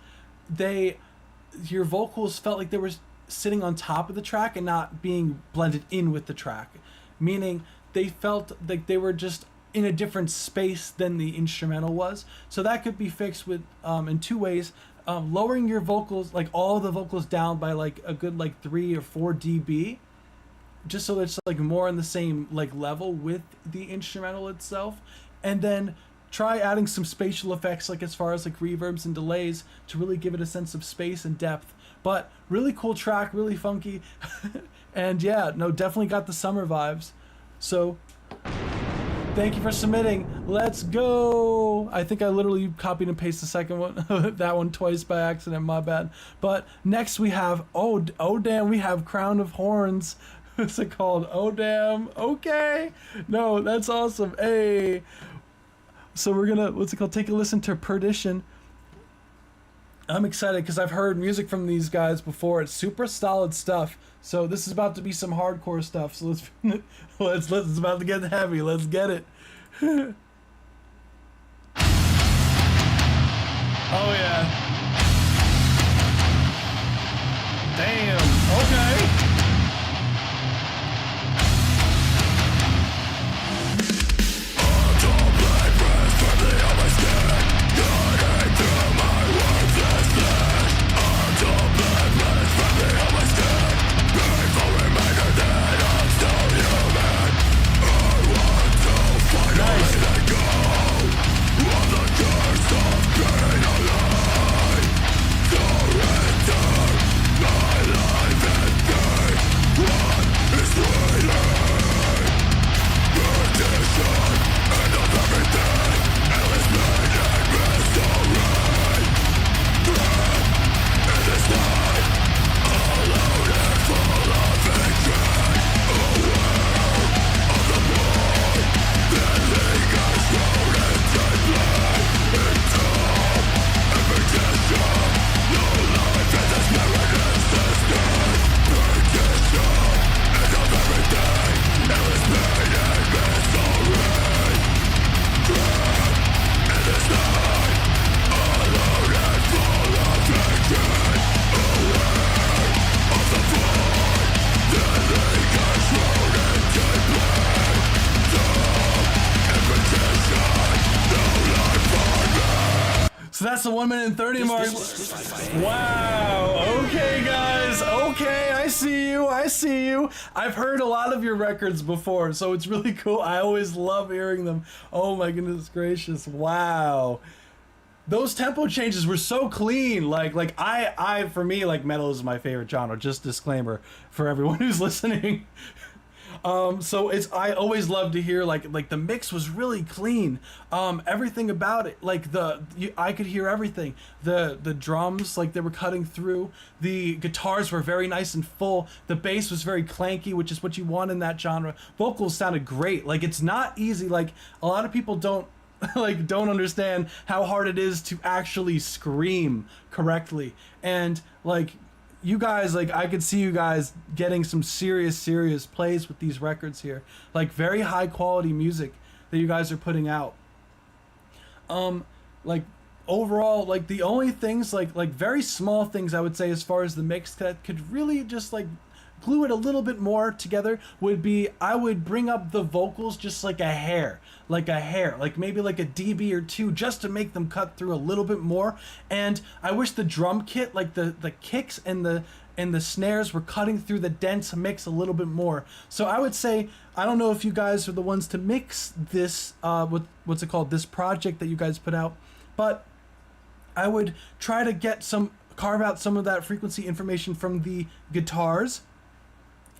your vocals felt like they were sitting on top of the track and not being blended in with the track, meaning they felt like they were just in a different space than the instrumental was. So that could be fixed with in two ways: lowering your vocals, like all the vocals down by like a good like 3 or 4 dB, just so it's like more on the same like level with the instrumental itself, and then try adding some spatial effects, like as far as like reverbs and delays, to really give it a sense of space and depth. But really cool track, really funky. And yeah, no, definitely got the summer vibes. So thank you for submitting. Let's go. I think I literally copied and pasted the second one, that one twice by accident, my bad. But next we have, oh damn, we have Crown of Horns. What's it called? Oh damn, okay. No, that's awesome. Hey. So we're gonna, take a listen to Perdition. I'm excited because I've heard music from these guys before. It's super solid stuff. So this is about to be some hardcore stuff. So let's it's about to get heavy. Let's get it. Oh yeah. Damn. Okay. So that's the 1 minute and 30 mark. Wow. Okay, guys. Okay, I see you. I've heard a lot of your records before, so it's really cool. I always love hearing them. Oh my goodness gracious. Wow. Those tempo changes were so clean. Like I for me, like, metal is my favorite genre. Just disclaimer for everyone who's listening. So I always love to hear like the mix was really clean. Everything about it, like I could hear everything. The drums, like, they were cutting through. The guitars were very nice and full. The bass was very clanky, which is what you want in that genre. Vocals sounded great. Like, it's not easy. Like, a lot of people don't understand how hard it is to actually scream correctly. And like, you guys, like, I could see you guys getting some serious plays with these records here. Like, very high quality music that you guys are putting out. Like, overall, like the only things like very small things I would say as far as the mix that could really just like glue it a little bit more together would be I would bring up the vocals just like a hair, like maybe like a dB or two, just to make them cut through a little bit more. And I wish the drum kit, like the kicks and the snares, were cutting through the dense mix a little bit more. So I would say, I don't know if you guys are the ones to mix this with what's it called, this project that you guys put out, but I would try to carve out some of that frequency information from the guitars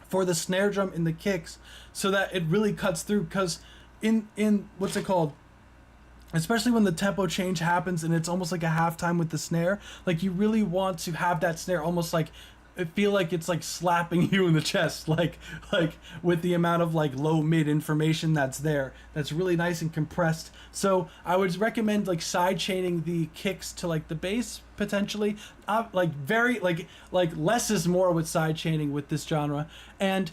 for the snare drum and the kicks, so that it really cuts through. Because in what's it called, especially when the tempo change happens and it's almost like a halftime with the snare, like you really want to have that snare almost like feel like it's like slapping you in the chest, like with the amount of like low mid information that's there, that's really nice and compressed. So I would recommend like side chaining the kicks to like the bass potentially, like very like less is more with side chaining with this genre. And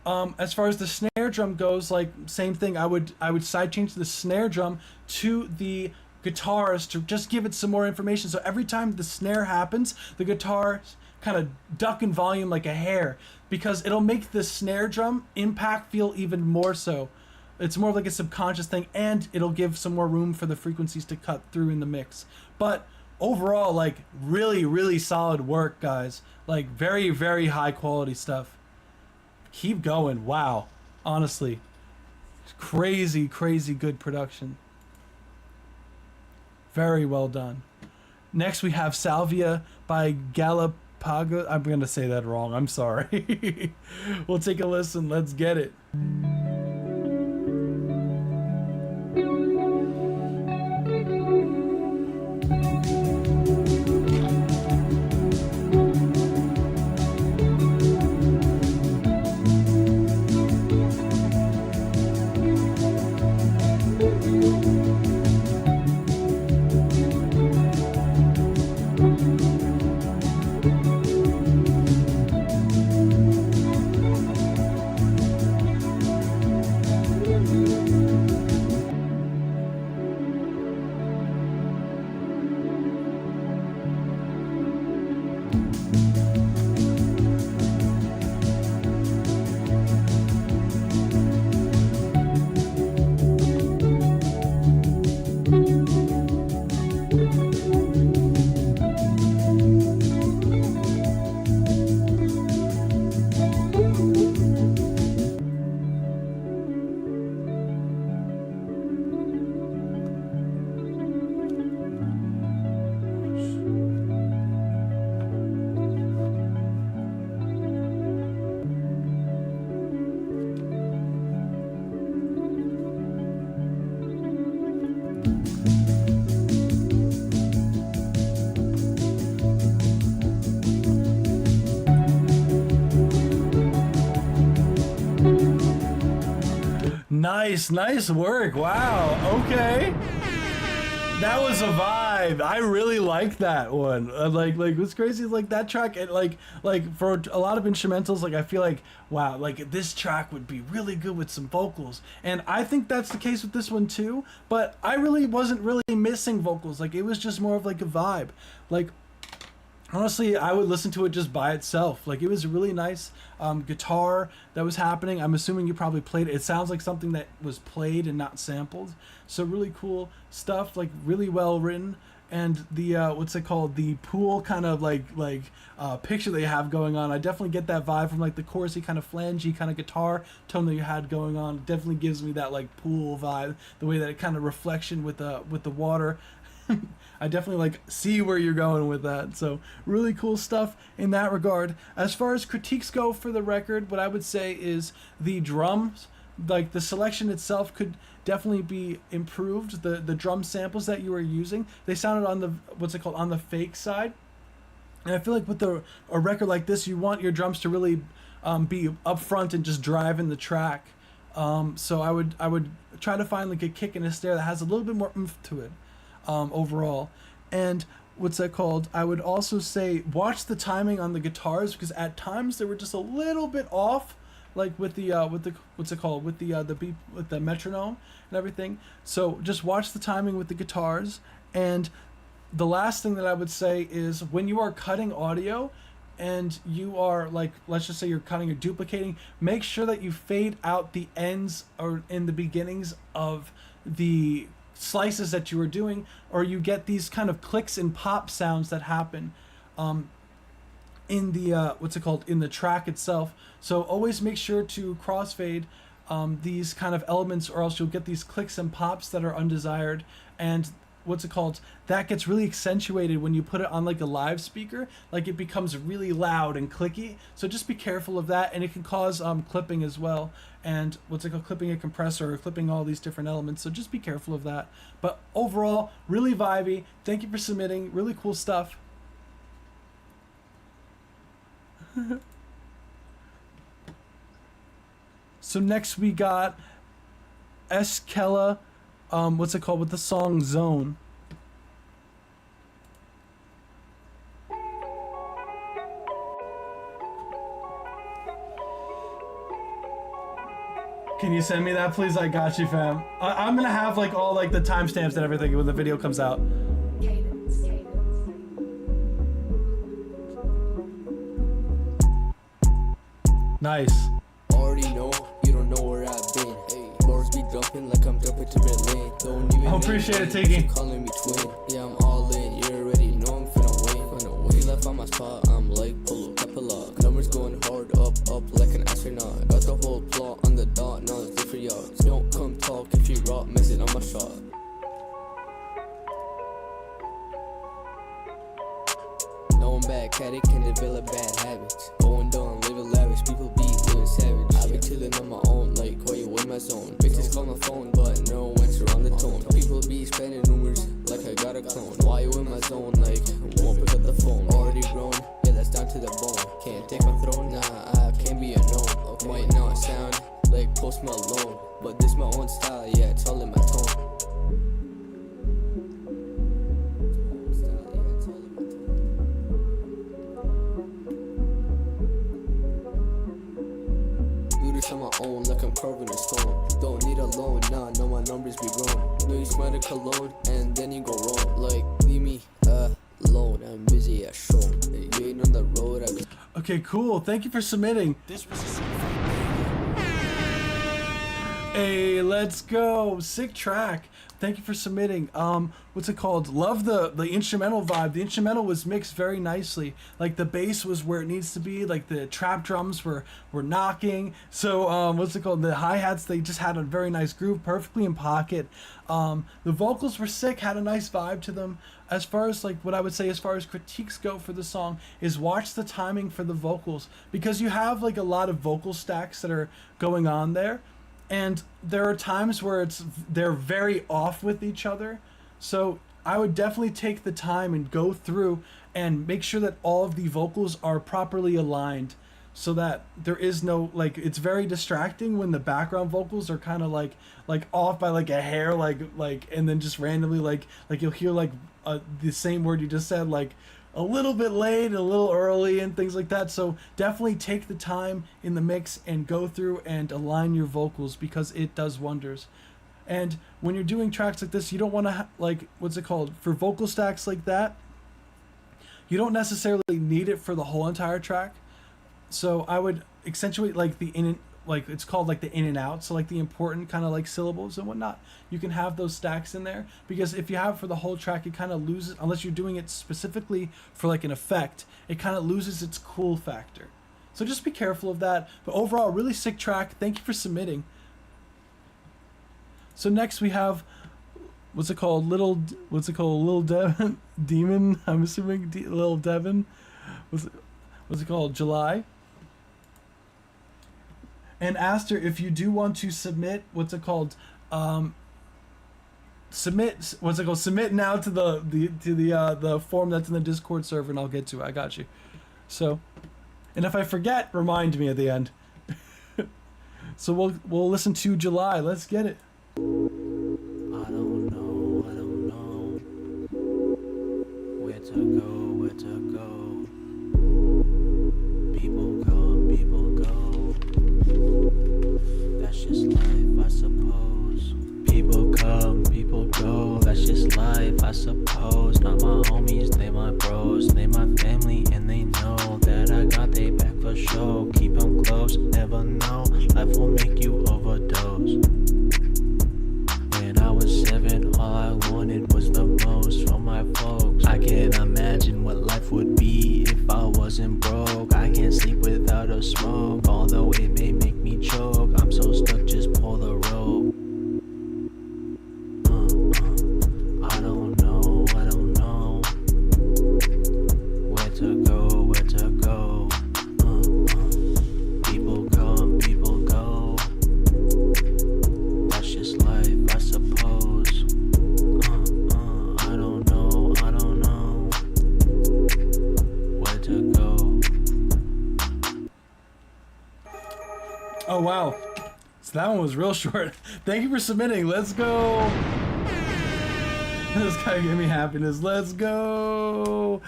as far as the snare drum goes, like same thing, I would side change the snare drum to the guitars to just give it some more information. So every time the snare happens, the guitars kind of duck in volume like a hair, because it'll make the snare drum impact feel even more so. It's more like a subconscious thing, and it'll give some more room for the frequencies to cut through in the mix. But overall, like really, really solid work, guys. Like very, very high quality stuff. Keep going. Wow. Honestly, crazy, crazy good production. Very well done. Next we have Salvia by Galapagos. I'm going to say that wrong. I'm sorry. We'll take a listen. Let's get it. Nice work. Wow. Okay. That was a vibe. I really like that one. Like what's crazy is like that track, and like for a lot of instrumentals, like I feel like, wow, like this track would be really good with some vocals. And I think that's the case with this one too, but I really wasn't really missing vocals. Like it was just more of like a vibe. Like honestly, I would listen to it just by itself. Like it was a really nice guitar that was happening. I'm assuming you probably played it. It sounds like something that was played and not sampled. So really cool stuff, like really well written. And the what's it called, the pool kind of like picture that you have going on, I definitely get that vibe from like the chorusy kind of flangey kind of guitar tone that you had going on. It definitely gives me that like pool vibe, the way that it kind of reflection with the water. I definitely like see where you're going with that. So really cool stuff in that regard. As far as critiques go for the record, what I would say is the drums, like the selection itself could definitely be improved. The drum samples that you were using, they sounded on the what's it called, on the fake side. And I feel like with a record like this, you want your drums to really be up front and just driving the track. So I would try to find like a kick and a snare that has a little bit more oomph to it. Overall. And what's that called, I would also say watch the timing on the guitars, because at times they were just a little bit off, like with the what's it called, with the beat, with the metronome and everything. So just watch the timing with the guitars, And the last thing that I would say is when you are cutting audio and you are like, let's just say you're cutting or duplicating, make sure that you fade out the ends or in the beginnings of the slices that you are doing, or you get these kind of clicks and pop sounds that happen in the in the track itself. So always make sure to crossfade these kind of elements, or else you'll get these clicks and pops that are undesired. And that gets really accentuated when you put it on like a live speaker. Like it becomes really loud and clicky. So just be careful of that, and it can cause clipping as well. And clipping a compressor or clipping all these different elements. So just be careful of that. But overall, really vibey. Thank you for submitting. Really cool stuff. So next we got S-Khella, with the song Zone. Can you send me that, please? I got you, fam. I'm gonna have like all like the timestamps and everything when the video comes out. Nice. Already know, you don't know where I've been. Bars be dumping like I'm dumping to Berlin. Don't even appreciate it, Tiki. Calling me twin. Yeah, I'm all in. You already know I'm finna win. You left on my spot, I'm like pull up, epilogue. Numbers going hard, up like an astronaut. Got the whole plot on the dot, now it's different yards. Don't come talk if you rock, miss it on my shot. No, I'm bad, cat, it can develop bad habits. Going down, living lavish, people be living savage. I be chillin' on my own, like, why you in my zone? Bitches call my phone, but no answer on the tone. People be spending rumors, like I got a clone. Why you in my zone, like, won't pick up the phone. Already grown, yeah, that's down to the bone. Can't take my throne, nah, I can't be unknown. Might not sound like Post Malone, but this my own style, yeah, it's all in my tone. On my own, like I'm carving a stone. Don't need a loan, nah, know my numbers be grown. No, you smell the cologne, and then you go wrong. Like, leave me alone, I'm busy at show. You ain't on the road, I be. Okay, cool. Thank you for submitting. This was Hey, let's go. Sick track. Thank you for submitting. Love the instrumental vibe. The instrumental was mixed very nicely. Like the bass was where it needs to be. Like the trap drums were knocking. So the hi-hats, they just had a very nice groove, perfectly in pocket. The vocals were sick, had a nice vibe to them. As far as like what I would say as far as critiques go for the song is watch the timing for the vocals, because you have like a lot of vocal stacks that are going on there. And there are times where they're very off with each other. So I would definitely take the time and go through and make sure that all of the vocals are properly aligned, so that there is no, like, it's very distracting when the background vocals are kind of like off by like a hair, like and then just randomly like you'll hear like the same word you just said, like a little bit late, a little early, and things like that. So definitely take the time in the mix and go through and align your vocals, because it does wonders. And when you're doing tracks like this, you don't want to for vocal stacks like that, you don't necessarily need it for the whole entire track. So I would accentuate like it's called like the in and out, so like the important kind of like syllables and whatnot. You can have those stacks in there, because if you have it for the whole track, it kind of loses, unless you're doing it specifically for like an effect, it kind of loses its cool factor. So just be careful of that. But overall, really sick track. Thank you for submitting. So next we have Little Demon. I'm assuming Little Devin. What's it called? July. And Aster, if you do want to submit, submit now to the form that's in the Discord server, and I'll get to it. I got you. So, and if I forget, remind me at the end. So we'll listen to July. Let's get it. I don't know where to go. People come, people go. That's just life, I suppose. People come, people go. That's just life, I suppose. Not my homies, they my bros. They my family and they know that I got they back for sure. Keep them close, never know. Life will make you overdose. When I was 7, all I wanted was the most from my folks. I can't imagine what life would be if I wasn't broke. I can't sleep without a smoke, although it may make me choke. I'm so stuck, just pull the rope. I don't know where to go. People come, people go. That's just life, I suppose. I don't know where to go. Oh wow, so that one was real short. Thank you for submitting. Let's go. This guy gave me happiness. Let's go.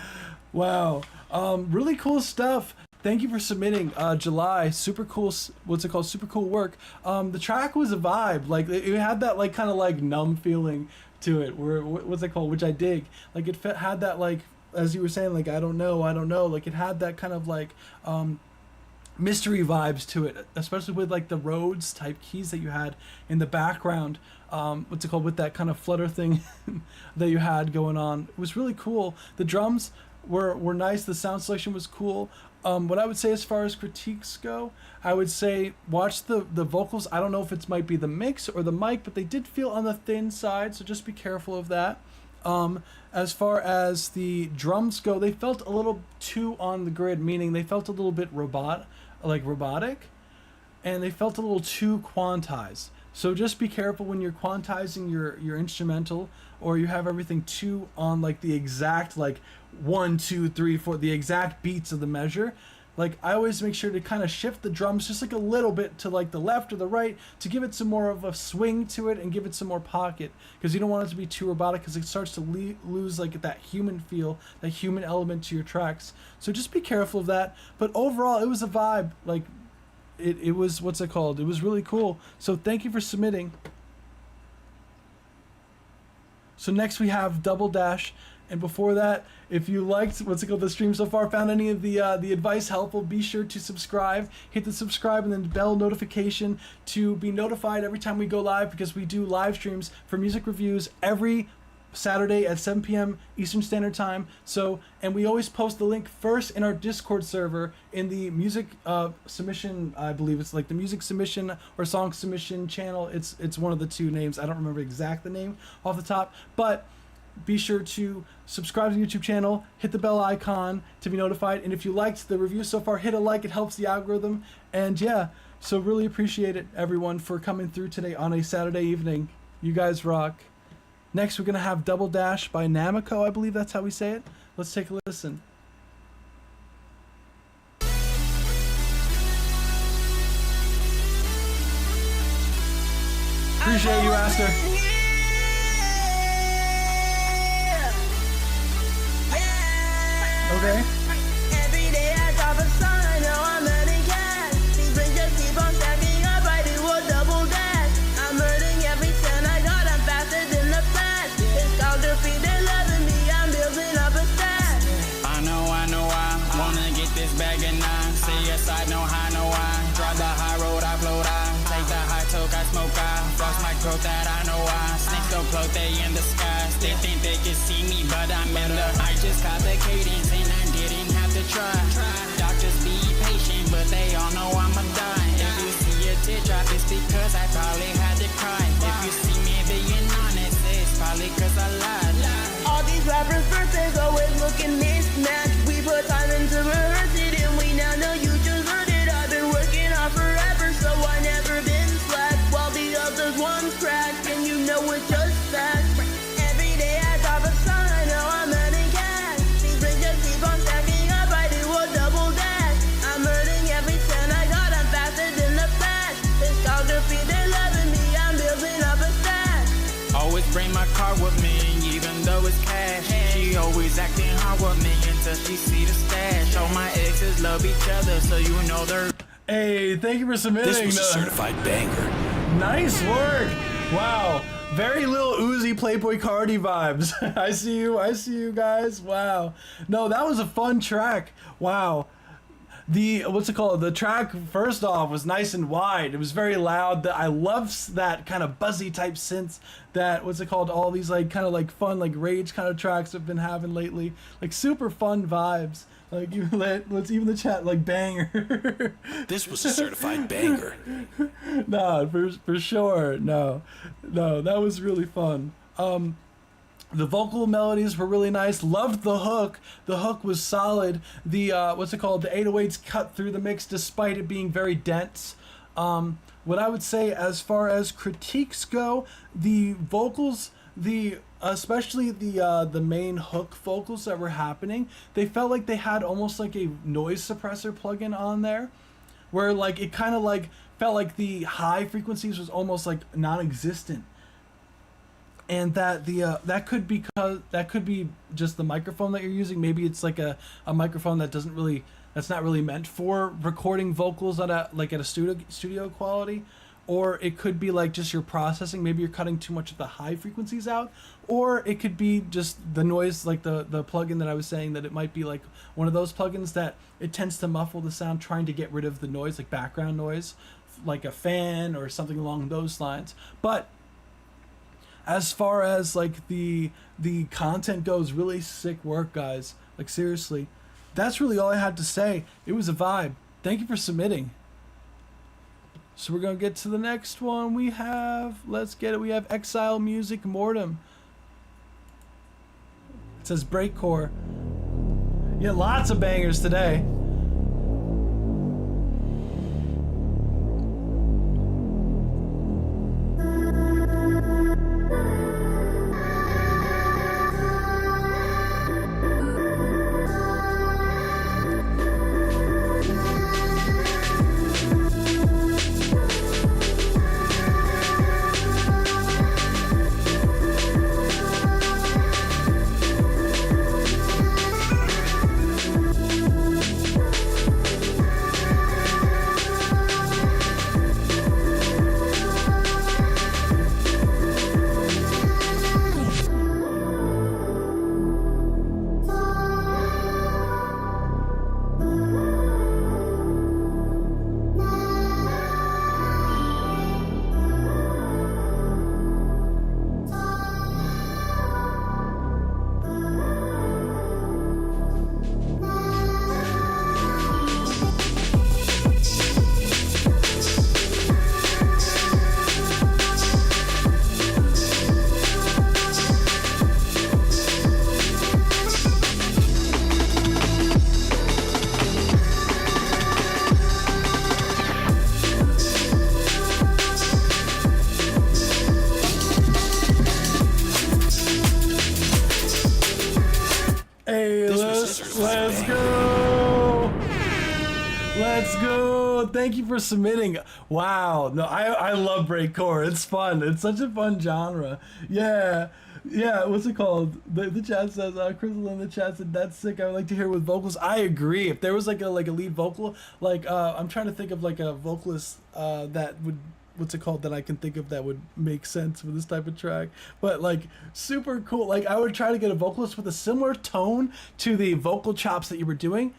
Wow. Really cool stuff. Thank you for submitting. July, super cool. What's it called? Super cool work. The track was a vibe. Like it had that like kind of like numb feeling to it. Where what's it called? Which I dig. Like it had that like, as you were saying, like I don't know. Like it had that kind of like mystery vibes to it, especially with like the Rhodes type keys that you had in the background. What's it called, with that kind of flutter thing that you had going on. It was really cool. The drums were nice. The sound selection was cool. What I would say as far as critiques go, I would say watch the vocals. I don't know if it might be the mix or the mic, but they did feel on the thin side, so just be careful of that. As far as the drums go, they felt a little too on the grid, meaning they felt a little bit robotic, and they felt a little too quantized. So just be careful when you're quantizing your instrumental, or you have everything too on like the exact like 1, 2, 3, 4, the exact beats of the measure. Like I always make sure to kind of shift the drums just like a little bit to like the left or the right to give it some more of a swing to it and give it some more pocket, because you don't want it to be too robotic, because it starts to lose like that human feel, that human element to your tracks. So just be careful of that. But overall, it was a vibe. Like it was, what's it called? It was really cool. So thank you for submitting. So next we have Double Dash. And before that, if you liked the stream so far, found any of the advice helpful, be sure to subscribe. Hit the subscribe and then bell notification to be notified every time we go live, because we do live streams for music reviews every Saturday at 7 p.m. Eastern Standard Time. So, and we always post the link first in our Discord server in the music submission. I believe it's like the music submission or song submission channel. It's one of the two names. I don't remember exact the name off the top, but be sure to subscribe to the YouTube channel, hit the bell icon to be notified, and if you liked the review so far, hit a like. It helps the algorithm. And yeah, so really appreciate it, everyone, for coming through today on a Saturday evening. You guys rock. Next, we're gonna have Double Dash by Namako. I believe that's how we say it. Let's take a listen. Appreciate you, Aster. Okay. Every day I drop a sign, now I'm earning cash. These bricks just keep on stacking up, I do a double dash. I'm earning every cent I got, I'm faster than the flash. It's photography, they're loving me, I'm building up a stash. I know I wanna get this bag and I say yes, I know how, know I drive the high road, I float, I take the high toke, I smoke, I frost my throat, that I know I snakes don't float, they in the skies. They think they can see me, but I'm in the. I just got the cadence and I didn't have to try. Doctors be patient, but they all know I'ma die. If you see a tear drop, it's because I probably had to cry. If you see me being honest, it's probably cause I lied. All these rappers' birthdays always looking mismatched. We put time into rehearse it and we now know you just heard it. I've been working hard forever, so I never been slack. While the others ones crack, and you know it's just fact. Every day I drop a sign, now I'm earning cash. These bricks just keep on stacking up, I do a double dash. I'm earning every cent I got, I'm faster than the flash. Photography, they're loving me, I'm building up a stash. Always bring my car with me, even though it's cash. She always acting hard with me until she see the stash. All my exes love each other, so you know they're. Hey, thank you for submitting. This was a certified banger. Nice work. Wow. Very little Uzi Playboy Cardi vibes. I see you guys. Wow. No, that was a fun track. Wow. The, what's it called? The track, first off, was nice and wide. It was very loud. I love that kind of buzzy type synths that, what's it called? All these like kind of like fun, like rage kind of tracks I've been having lately. Like super fun vibes. Like you let's even the chat like banger. This was a certified banger. No, for sure. No, that was really fun. The vocal melodies were really nice. Loved the hook. The hook was solid. The what's it called? The 808s cut through the mix despite it being very dense. What I would say as far as critiques go, the vocals, especially the main hook vocals that were happening, they felt like they had almost like a noise suppressor plugin on there, where like it kind of like felt like the high frequencies was almost like non-existent. And that that could be just the microphone that you're using. Maybe it's like a microphone that's not really meant for recording vocals at a studio quality, or it could be like just your processing. Maybe you're cutting too much of the high frequencies out, or it could be just the noise, like the plugin that I was saying, that it might be like one of those plugins that it tends to muffle the sound, trying to get rid of the noise, like background noise, like a fan or something along those lines. But as far as like the content goes, really sick work, guys. Like seriously, that's really all I had to say. It was a vibe. Thank you for submitting. So we're gonna get to the next one. We have, let's get it. We have Exile Music Mortem. It says breakcore. Yeah, lots of bangers today. Thank you for submitting. Wow. No, I love breakcore. It's fun. It's such a fun genre. Yeah. What's it called? The chat says, Crystal in the chat said, that's sick. I would like to hear it with vocals. I agree. If there was like a lead vocal, like I'm trying to think of like a vocalist that would, what's it called, that I can think of that would make sense for this type of track. But like super cool. Like I would try to get a vocalist with a similar tone to the vocal chops that you were doing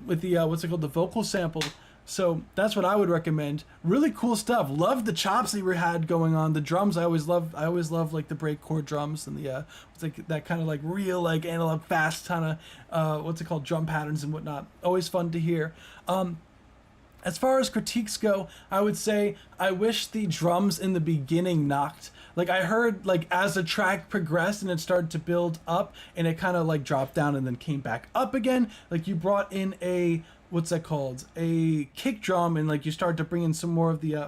with the what's it called, the vocal sample. So that's what I would recommend. Really cool stuff. Love the chops that you had going on. The drums, I always love like the breakcore drums and the it's like that kind of like real like analog fast kind of what's it called, drum patterns and whatnot. Always fun to hear. As far as critiques go, I would say I wish the drums in the beginning knocked. Like I heard like as the track progressed and it started to build up and it kind of like dropped down and then came back up again. Like you brought in a, what's that called, a kick drum, and like you start to bring in some more of the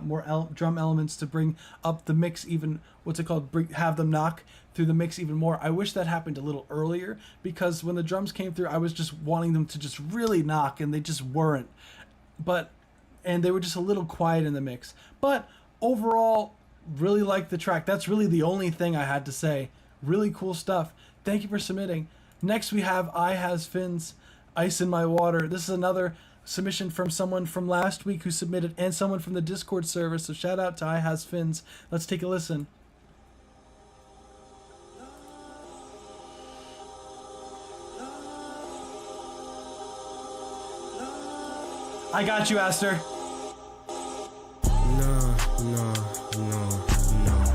drum elements to bring up the mix even, what's it called, have them knock through the mix even more. I wish that happened a little earlier, because when the drums came through I was just wanting them to just really knock and they just weren't. And they were just a little quiet in the mix. But overall, really like the track. That's really the only thing I had to say. Really cool stuff. Thank you for submitting. Next we have IHasFins, Ice in My Water. This is another submission from someone from last week who submitted, and someone from the Discord server, so shout out to IHasFins. Let's take a listen. I got you, Aster. No.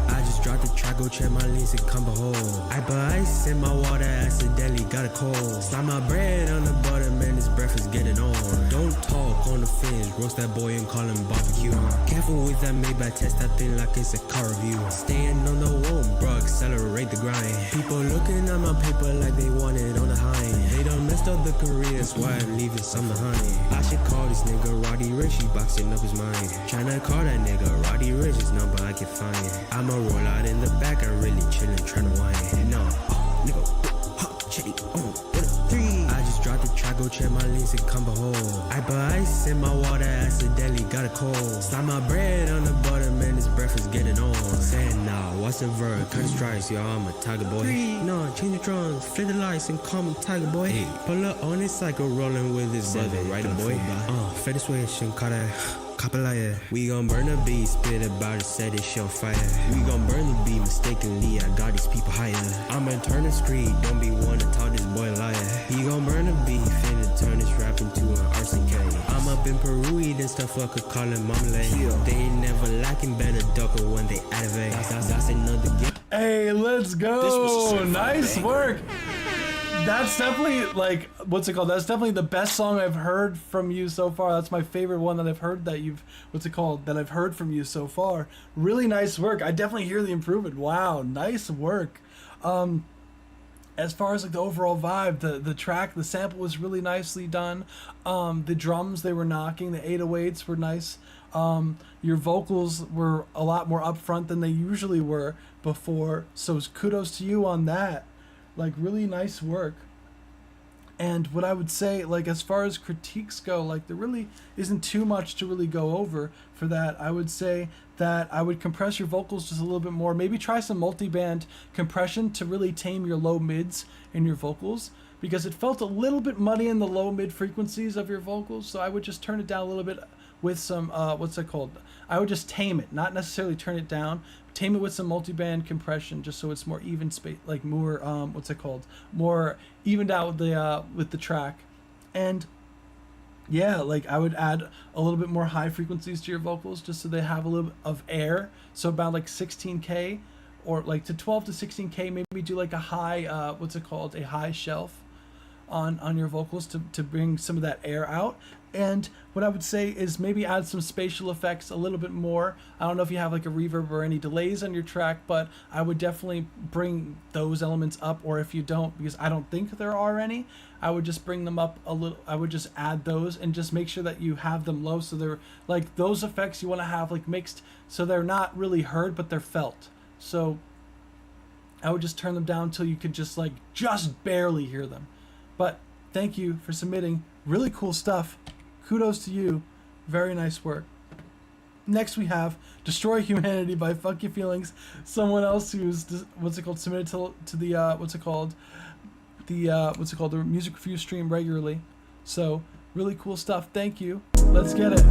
I just dropped the track, go check my links and come behold. I put ice in my water, accidentally got a cold. Slide my bread on the butter, man, this breakfast getting on. Don't talk on the fins, roast that boy and call him barbecue. Careful with that Maybach, test that thing like it's a car review. Staying on the wall, bro, accelerate the grind. People looking at my paper like they want it on the high. They done messed up the career, that's why I'm leaving some behind. I should call this nigga Roddy Rich, he boxing up his mind. Tryna call that nigga Roddy Rich, his number I can find. I'ma roll out in the back, I'm really chillin', tryna whine. No, nigga, hot chitty, with a 3. I just dropped the track, go check my links and come behold. I put ice in my water, accidentally got a cold. Slide my bread on the butter, man, this breakfast getting on. Saying now, what's the verb? Cut the stripes, yo, I'm a tiger boy. No, change the drums, flip the lights and call me tiger boy. Hey, pull up on this cycle, rolling with his brother, right boy. Fed switch and cut it. Capa. We gon' burn the beat, spit about it, set it shit on fire. We gon' burn the beat, mistakenly, I got these people higher. I'ma turn the screen, don't be one to talk this boy liar. He gon' burn the beat, finna turn this rap into an RCK. I'm up in Peru, eating stuff I could call it marmalade. They ain't never lacking, better duck it when they activate. That's another game. Hey, let's go! Nice work! That's definitely, like, what's it called? That's definitely the best song I've heard from you so far. That's my favorite one that I've heard that you've, that I've heard from you so far. Really nice work. I definitely hear the improvement. Wow, nice work. As far as like the overall vibe, the track, the sample was really nicely done. The drums, they were knocking. The 808s were nice. Your vocals were a lot more upfront than they usually were before. So kudos to you on that. Like, really nice work. And what I would say, like, as far as critiques go, like, there really isn't too much to really go over for that. I would say that I would compress your vocals just a little bit more. Maybe try some multi-band compression to really tame your low mids in your vocals, because it felt a little bit muddy in the low mid frequencies of your vocals. So I would just turn it down a little bit with some, I would just tame it, not necessarily turn it down. Tame it with some multi-band compression, just so it's more even space, like more more evened out with the track. And yeah, like I would add a little bit more high frequencies to your vocals, just so they have a little bit of air. So about like 16K, or like to 12 to 16K. Maybe do like a high a high shelf on your vocals to bring some of that air out. And what I would say is maybe add some spatial effects a little bit more. I don't know if you have like a reverb or any delays on your track, but I would definitely bring those elements up. Or if you don't, because I don't think there are any, I would just bring them up a little. I would just add those and just make sure that you have them low, so they're like those effects you want to have like mixed, so they're not really heard but they're felt. So I would just turn them down until you could just barely hear them. But thank you for submitting. Really cool stuff. Kudos to you. Very nice work. Next we have Destroy Humanity by Fu-kYuhFeelinz. Someone else who's submitted to the music review stream regularly. So really cool stuff. Thank you. Let's get it.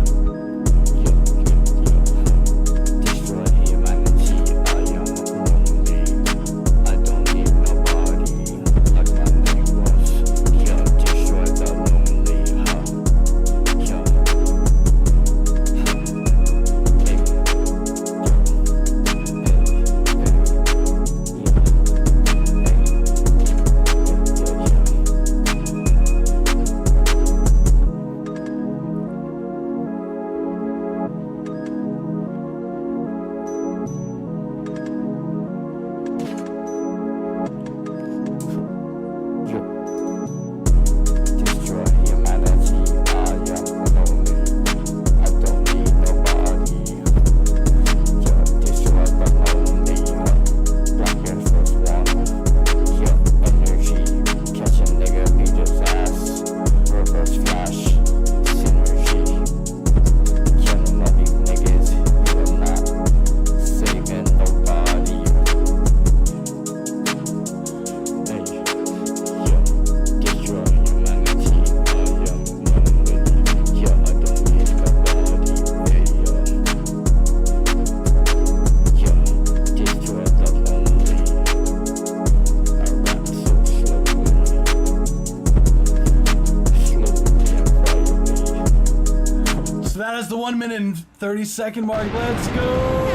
1:30 mark. Let's go.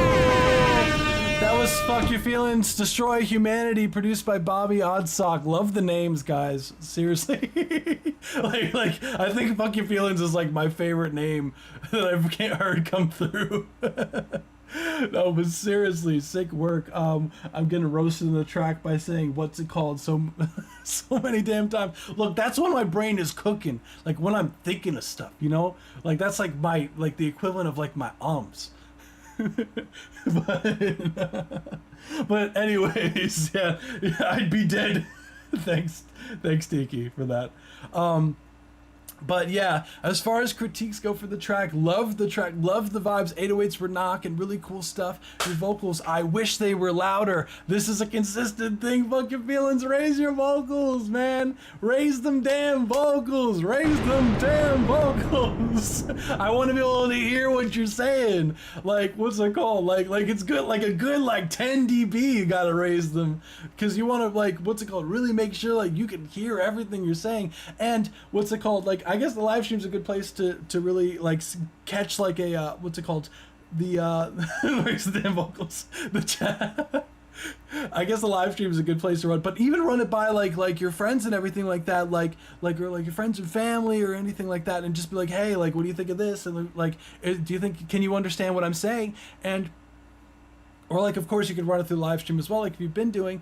That was Fu-kYuhFeelinz, Destroy Humanity, produced by Bobby Oddsock. Love the names, guys. Seriously. like I think Fu-kYuhFeelinz is like my favorite name that I've heard come through. No, but seriously, sick work. I'm getting roasted in the track by saying what's it called so many damn times. Look, that's when my brain is cooking. Like when I'm thinking of stuff, you know? Like that's like my the equivalent of like my ums. but anyways, yeah, I'd be dead. thanks Tiki for that. But yeah, as far as critiques go for the track, love the vibes. 808s were knocking, really cool stuff. Your vocals, I wish they were louder. This is a consistent thing. Fu-kYuhFeelinz, raise your vocals, man. Raise them damn vocals. Raise them damn vocals. I want to be able to hear what you're saying. Like, what's it called? Like it's good, like a good like 10 dB. You gotta raise them because you want to like what's it called? Really make sure like you can hear everything you're saying. And what's it called? Like I guess the live stream's a good place to really like catch like a what's it called, the where's the damn vocals, the chat. I guess the live stream is a good place to run, but even run it by like your friends and everything like that, like your friends and family or anything like that, and just be like, hey, like what do you think of this, and like do you think, can you understand what I'm saying? And or like of course you could run it through the live stream as well, like if you've been doing.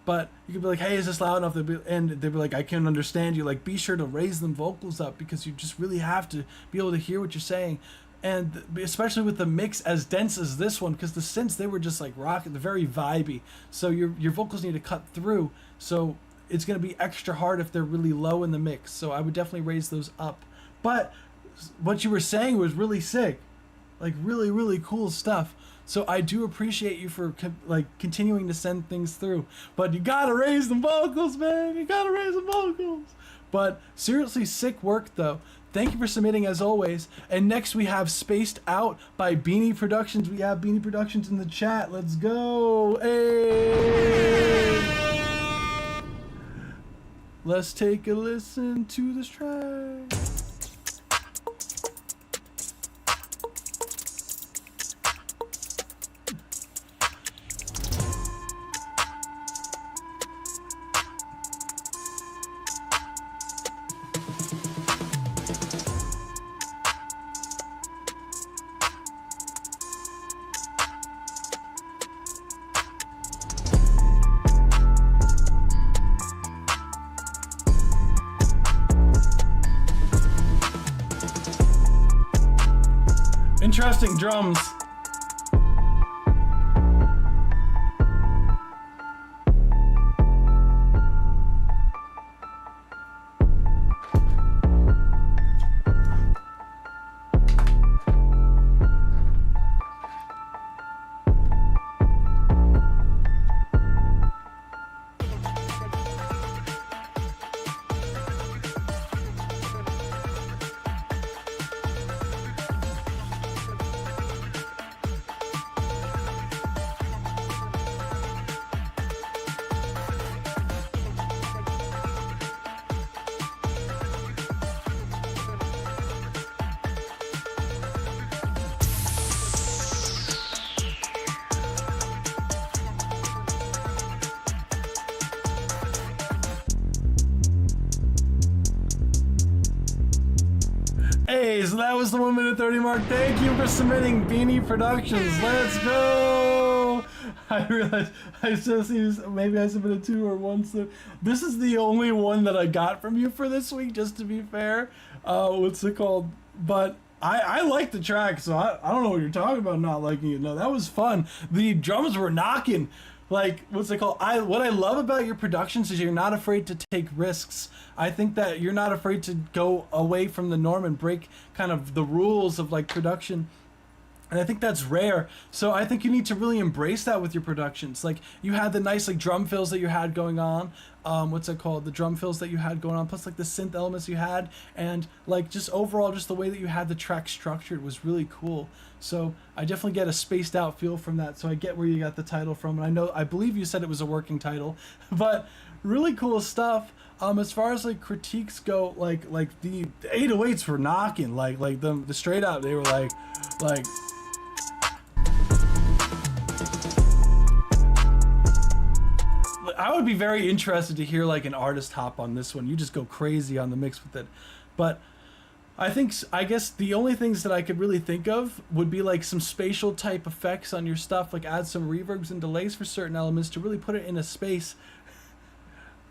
But you could be like, hey, is this loud enough? And they'd be like, I can understand you. Like, be sure to raise them vocals up because you just really have to be able to hear what you're saying. And especially with the mix as dense as this one, because the synths, they were just like rocking, they're very vibey. So your vocals need to cut through. So it's going to be extra hard if they're really low in the mix. So I would definitely raise those up. But what you were saying was really sick. Like, really, really cool stuff. So I do appreciate you for continuing to send things through, but you gotta raise the vocals, man. You gotta raise the vocals. But seriously, sick work though. Thank you for submitting as always. And next we have Spaced Out by Beanie Productions. We have Beanie Productions in the chat. Let's go. Hey. Let's take a listen to this track. Interesting drums. Hey, so that was the 1 minute 30 mark. Thank you for submitting, Beanie Productions. Let's go. I realized I just used, maybe I submitted 2 or 1. So this is the only one that I got from you for this week, just to be fair. What's it called? But I like the track, so I don't know what you're talking about not liking it. No, that was fun. The drums were knocking. Like, what's it called? What I love about your productions is you're not afraid to take risks. I think that you're not afraid to go away from the norm and break kind of the rules of like production. And I think that's rare. So I think you need to really embrace that with your productions. Like, you had the nice like drum fills that you had going on. what's it called, the drum fills that you had going on, plus like the synth elements you had, and like just overall just the way that you had the track structured was really cool. So I definitely get a spaced out feel from that, so I get where you got the title from, and I believe you said it was a working title, but really cool stuff. As far as like critiques go, like the 808s were knocking, like the straight out, they were like I would be very interested to hear like an artist hop on this one. You just go crazy on the mix with it. But I guess the only things that I could really think of would be like some spatial type effects on your stuff, like add some reverbs and delays for certain elements to really put it in a space.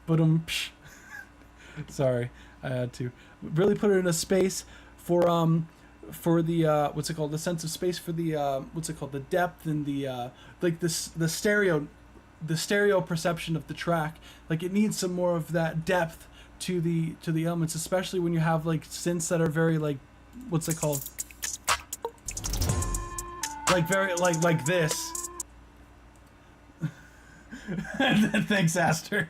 But sorry, I had to really put it in a space for the what's it called, the sense of space, for the what's it called, the depth and the like the stereo perception of the track. Like it needs some more of that depth to the elements, especially when you have like synths that are very like, what's it called, like very like this. Thanks, Aster.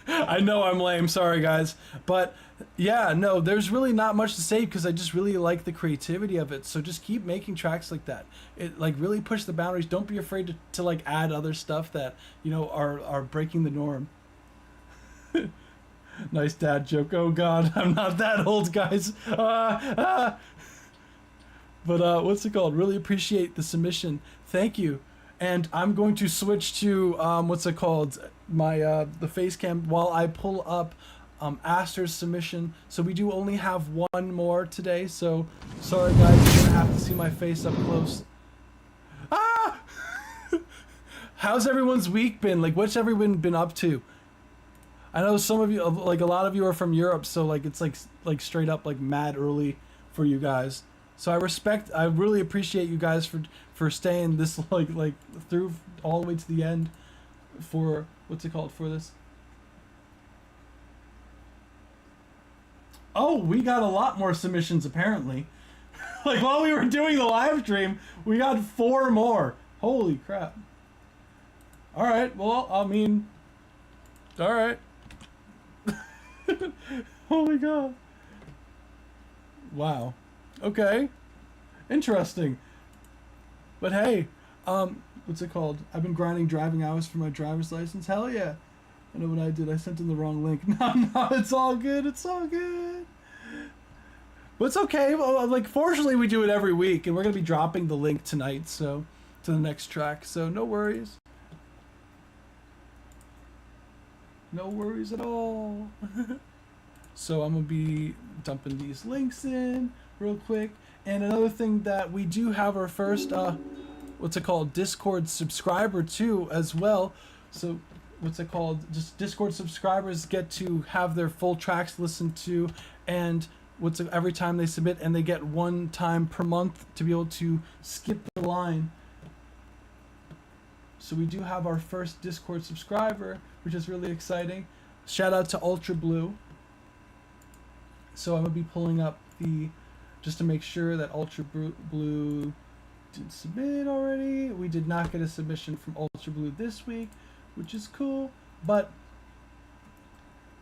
I know I'm lame, sorry guys, but yeah, no, there's really not much to say because I just really like the creativity of it. So just keep making tracks like that. It like really push the boundaries. Don't be afraid to like add other stuff that, you know, are breaking the norm. Nice dad joke. Oh god, I'm not that old, guys. But what's it called? Really appreciate the submission. Thank you. And I'm going to switch to what's it called, my the face cam while I pull up Aster's submission. So we do only have one more today, so sorry guys, you're gonna have to see my face up close. Ah! How's everyone's week been? Like, what's everyone been up to? I know some of you, like a lot of you are from Europe, so like it's like straight up like mad early for you guys. So I really appreciate you guys for staying this like through all the way to the end for what's it called, for this. Oh, we got a lot more submissions apparently. Like while we were doing the live stream, we got 4 more. Holy crap. All right, well, I mean, all right. Holy god. Wow. Okay. Interesting. But hey, what's it called? I've been grinding driving hours for my driver's license. Hell yeah. I know what I did. I sent in the wrong link. No, it's all good. It's all good. But it's okay. Well, like, fortunately, we do it every week, and we're going to be dropping the link tonight, so, to the next track, so no worries. No worries at all. So I'm going to be dumping these links in real quick. And another thing that we do have our first, what's it called, Discord subscriber too as well. So what's it called, just Discord subscribers get to have their full tracks listened to, and every time they submit, and they get 1 time per month to be able to skip the line. So we do have our first Discord subscriber, which is really exciting. Shout out to Ultra Blue. So I'm gonna be pulling up just to make sure that Ultra Blue did submit already. We did not get a submission from Ultra Blue this week, which is cool. But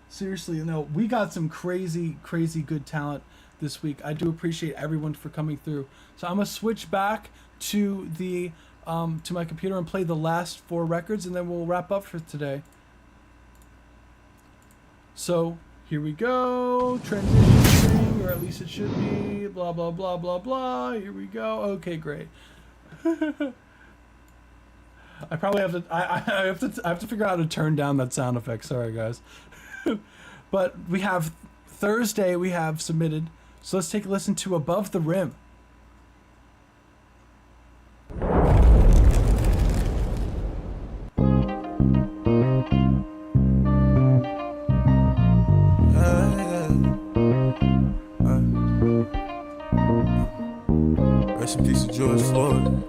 seriously, you know, we got some crazy good talent this week. I do appreciate everyone for coming through. So I'm gonna switch back to the to my computer and play the last 4 records, and then we'll wrap up for today. So here we go, transitioning, or at least it should be, blah, blah, blah, blah, blah. Here we go. Okay, great. I probably have to, I have to figure out how to turn down that sound effect. Sorry, guys. But we have Thrsday, we have submitted. So let's take a listen to Above the Rim. Rest in peace to George Floyd.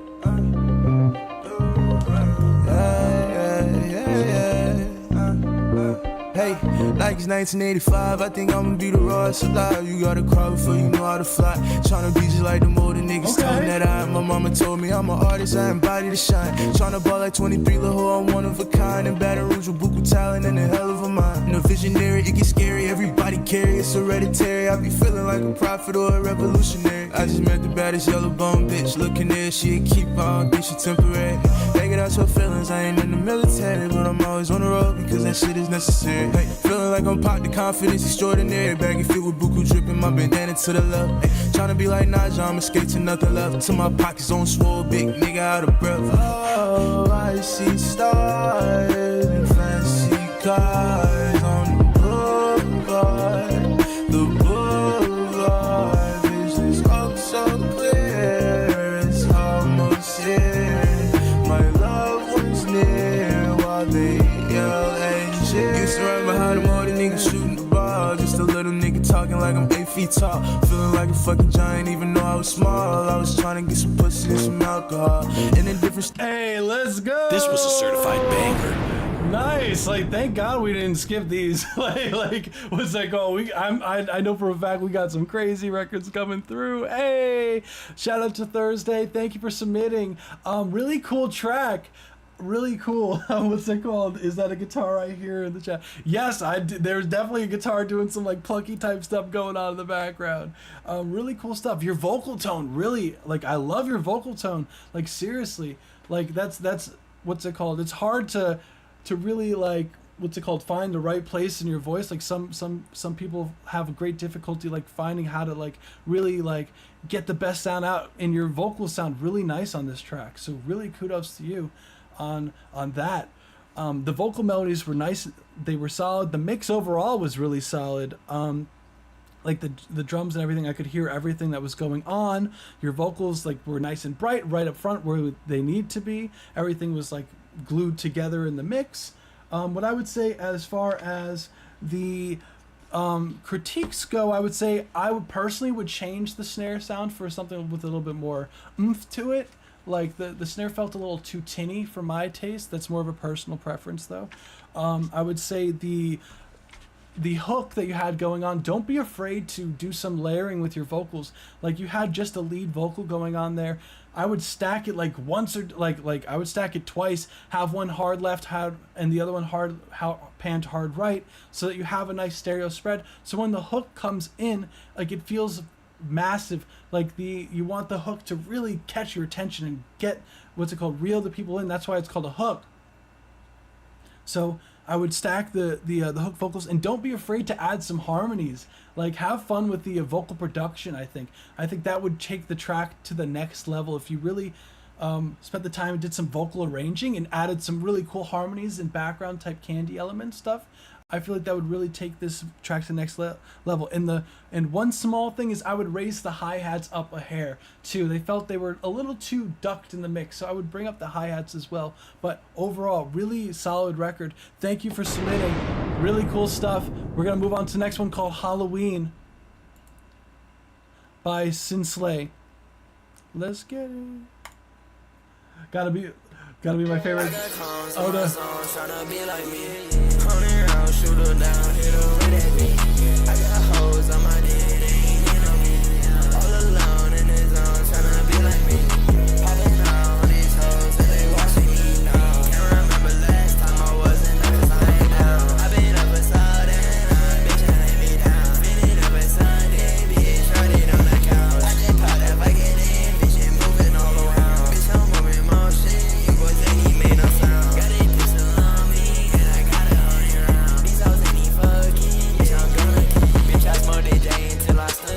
Hey, like it's 1985. I think I'ma be the rawest alive. You gotta crawl before you know how to fly. Tryna be just like the older niggas telling that I am. My mama told me I'm an artist, I embody the shine. Tryna ball like 23, little hoe, I'm one of a kind. In Baton Rouge with buku talent and a hell of a mind. No visionary, it gets scary, everybody carry, it's hereditary. I be feeling like a prophet or a revolutionary. I just met the baddest yellow bone bitch. Looking there, she'll keep on, think she temporary. They get out your feelings, I ain't in the military, but I'm always on the road because that shit is necessary. Hey, feeling like I'm popped, the confidence extraordinary. Baggy fit with buku dripping, my bandana to the left. Hey, tryna be like Naja, I'ma skate to nothing left. Till my pockets on swole, big nigga out of breath. Oh, I see stars and fancy cars on the boulevard. The boulevard vision's oh so clear, it's almost here. My loved ones near while they yell and cheer. Used to run behind them, all the niggas shooting the ball. Just a little nigga talking like I'm 8 feet tall. Feeling like a fucking giant even though I was small. I was trying to get some pussy and some alcohol. In a different Hey, let's go. This was a certified banger. Nice. Like, thank God we didn't skip these. like what's that called? I know for a fact we got some crazy records coming through. Hey, shout out to Thrsday. Thank you for submitting. Really cool track. Really cool. What's it called? Is that a guitar I hear in the chat? Yes, there's definitely a guitar doing some like plucky type stuff going on in the background. Really cool stuff. Your vocal tone, really, like, I love your vocal tone. Like, seriously, like that's what's it called? It's hard to really, like, what's it called, find the right place in your voice. Like some people have a great difficulty like finding how to like really like get the best sound out, and your vocals sound really nice on this track. So really kudos to you on that. The vocal melodies were nice, they were solid. The mix overall was really solid. Like the drums and everything, I could hear everything that was going on. Your vocals like were nice and bright right up front where they need to be. Everything was like glued together in the mix. What I would say as far as the critiques go, I would say I would personally change the snare sound for something with a little bit more oomph to it. Like the snare felt a little too tinny for my taste. That's more of a personal preference though. I would say the hook that you had going on, don't be afraid to do some layering with your vocals. Like you had just a lead vocal going on there. I would stack it like once or like I would stack it twice, have one hard left and the other one pan to hard right, so that you have a nice stereo spread. So when the hook comes in, like it feels massive. Like you want the hook to really catch your attention and get what's it called, reel the people in. That's why it's called a hook. So I would stack the hook vocals, and don't be afraid to add some harmonies. Like have fun with the vocal production. I think that would take the track to the next level if you really spent the time and did some vocal arranging and added some really cool harmonies and background type candy element stuff. I feel like that would really take this track to the next level. And one small thing is I would raise the hi-hats up a hair too. They felt they were a little too ducked in the mix, so I would bring up the hi-hats as well. But overall, really solid record. Thank you for submitting. Really cool stuff. We're gonna move on to the next one called Halloween by Sinsleigh. Let's get it. Gotta be my favorite. Oda. Shooter down, hit her with that beat. I got hoes on my dick, they ain't in on me. All alone in the zone, tryna be like me. Popping out on these hoes, and they watching me now. Can't remember last time I wasn't up, cause I ain't down. I been up a Saturday night, bitch, and lay me down. Been up a Sunday, bitch, shorted on the couch. I just caught that fucking in, bitch, and moving all around. Bitch, I'm moving motion, you boys ain't even made no sound. Got a pistol on me, and I got it on your round. Bitch, I smoke the J until I stun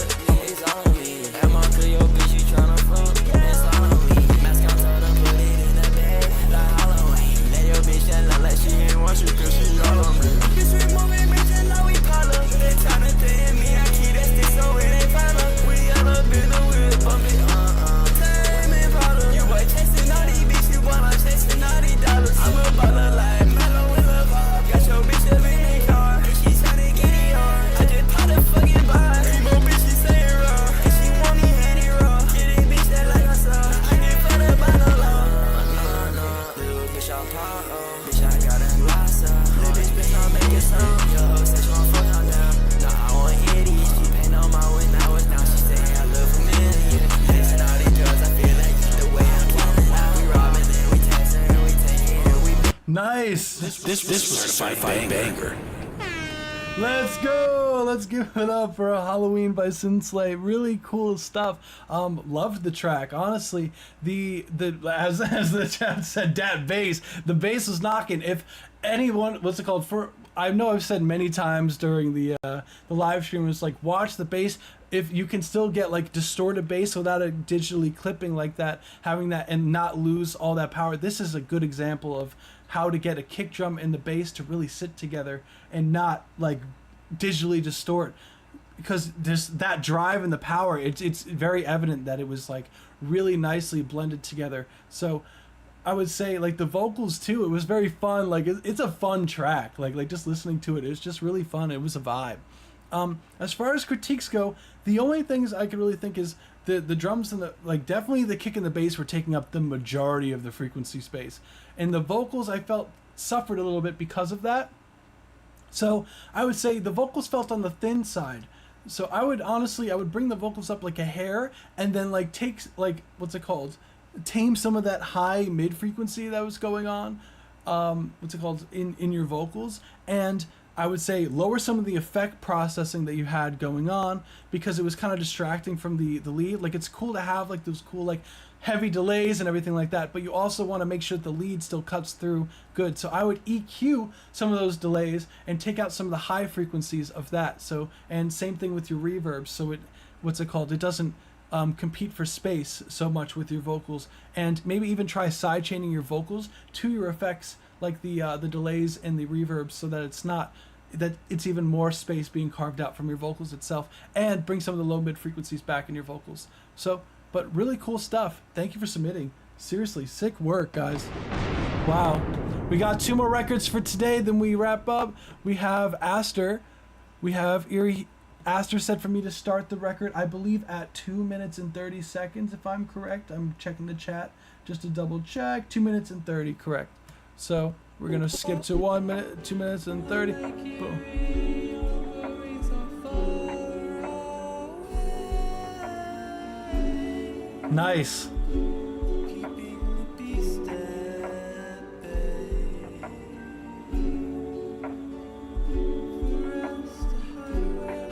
Nice. This was certified banger. Let's go. Let's give it up for a Halloween by Sinsleigh. Really cool stuff. Loved the track. Honestly, the as the chat said, that bass. The bass was knocking. If anyone, what's it called? I know I've said many times during the live stream, it's like watch the bass. If you can still get like distorted bass without it digitally clipping like that, having that and not lose all that power. This is a good example of how to get a kick drum and the bass to really sit together and not like digitally distort, because there's that drive and the power. It's very evident that it was like really nicely blended together. So I would say like the vocals too, it was very fun. Like it's a fun track. Like just listening to it, it's just really fun. It was a vibe. As far as critiques go, the only things I could really think is the drums and the like, definitely the kick and the bass were taking up the majority of the frequency space, and the vocals I felt suffered a little bit because of that. So I would say the vocals felt on the thin side. So I would bring the vocals up like a hair, and then like take like, what's it called, tame some of that high mid frequency that was going on, in your vocals, and I would say lower some of the effect processing that you had going on, because it was kind of distracting from the lead. Like it's cool to have like those cool like heavy delays and everything like that, but you also want to make sure that the lead still cuts through good. So I would EQ some of those delays and take out some of the high frequencies of that. So, and same thing with your reverbs. So it doesn't compete for space so much with your vocals, and maybe even try side chaining your vocals to your effects, like the delays and the reverbs, so that it's even more space being carved out from your vocals itself, and bring some of the low mid frequencies back in your vocals. So, but really cool stuff. Thank you for submitting. Seriously, sick work, guys. Wow. We got 2 more records for today, then we wrap up. We have Aster. We have Aster said for me to start the record, I believe at 2 minutes and 30 seconds, if I'm correct. I'm checking the chat just to double check. 2 minutes and 30, correct. So we're gonna skip to 1 minute, 2 minutes and 30. Boom. Nice.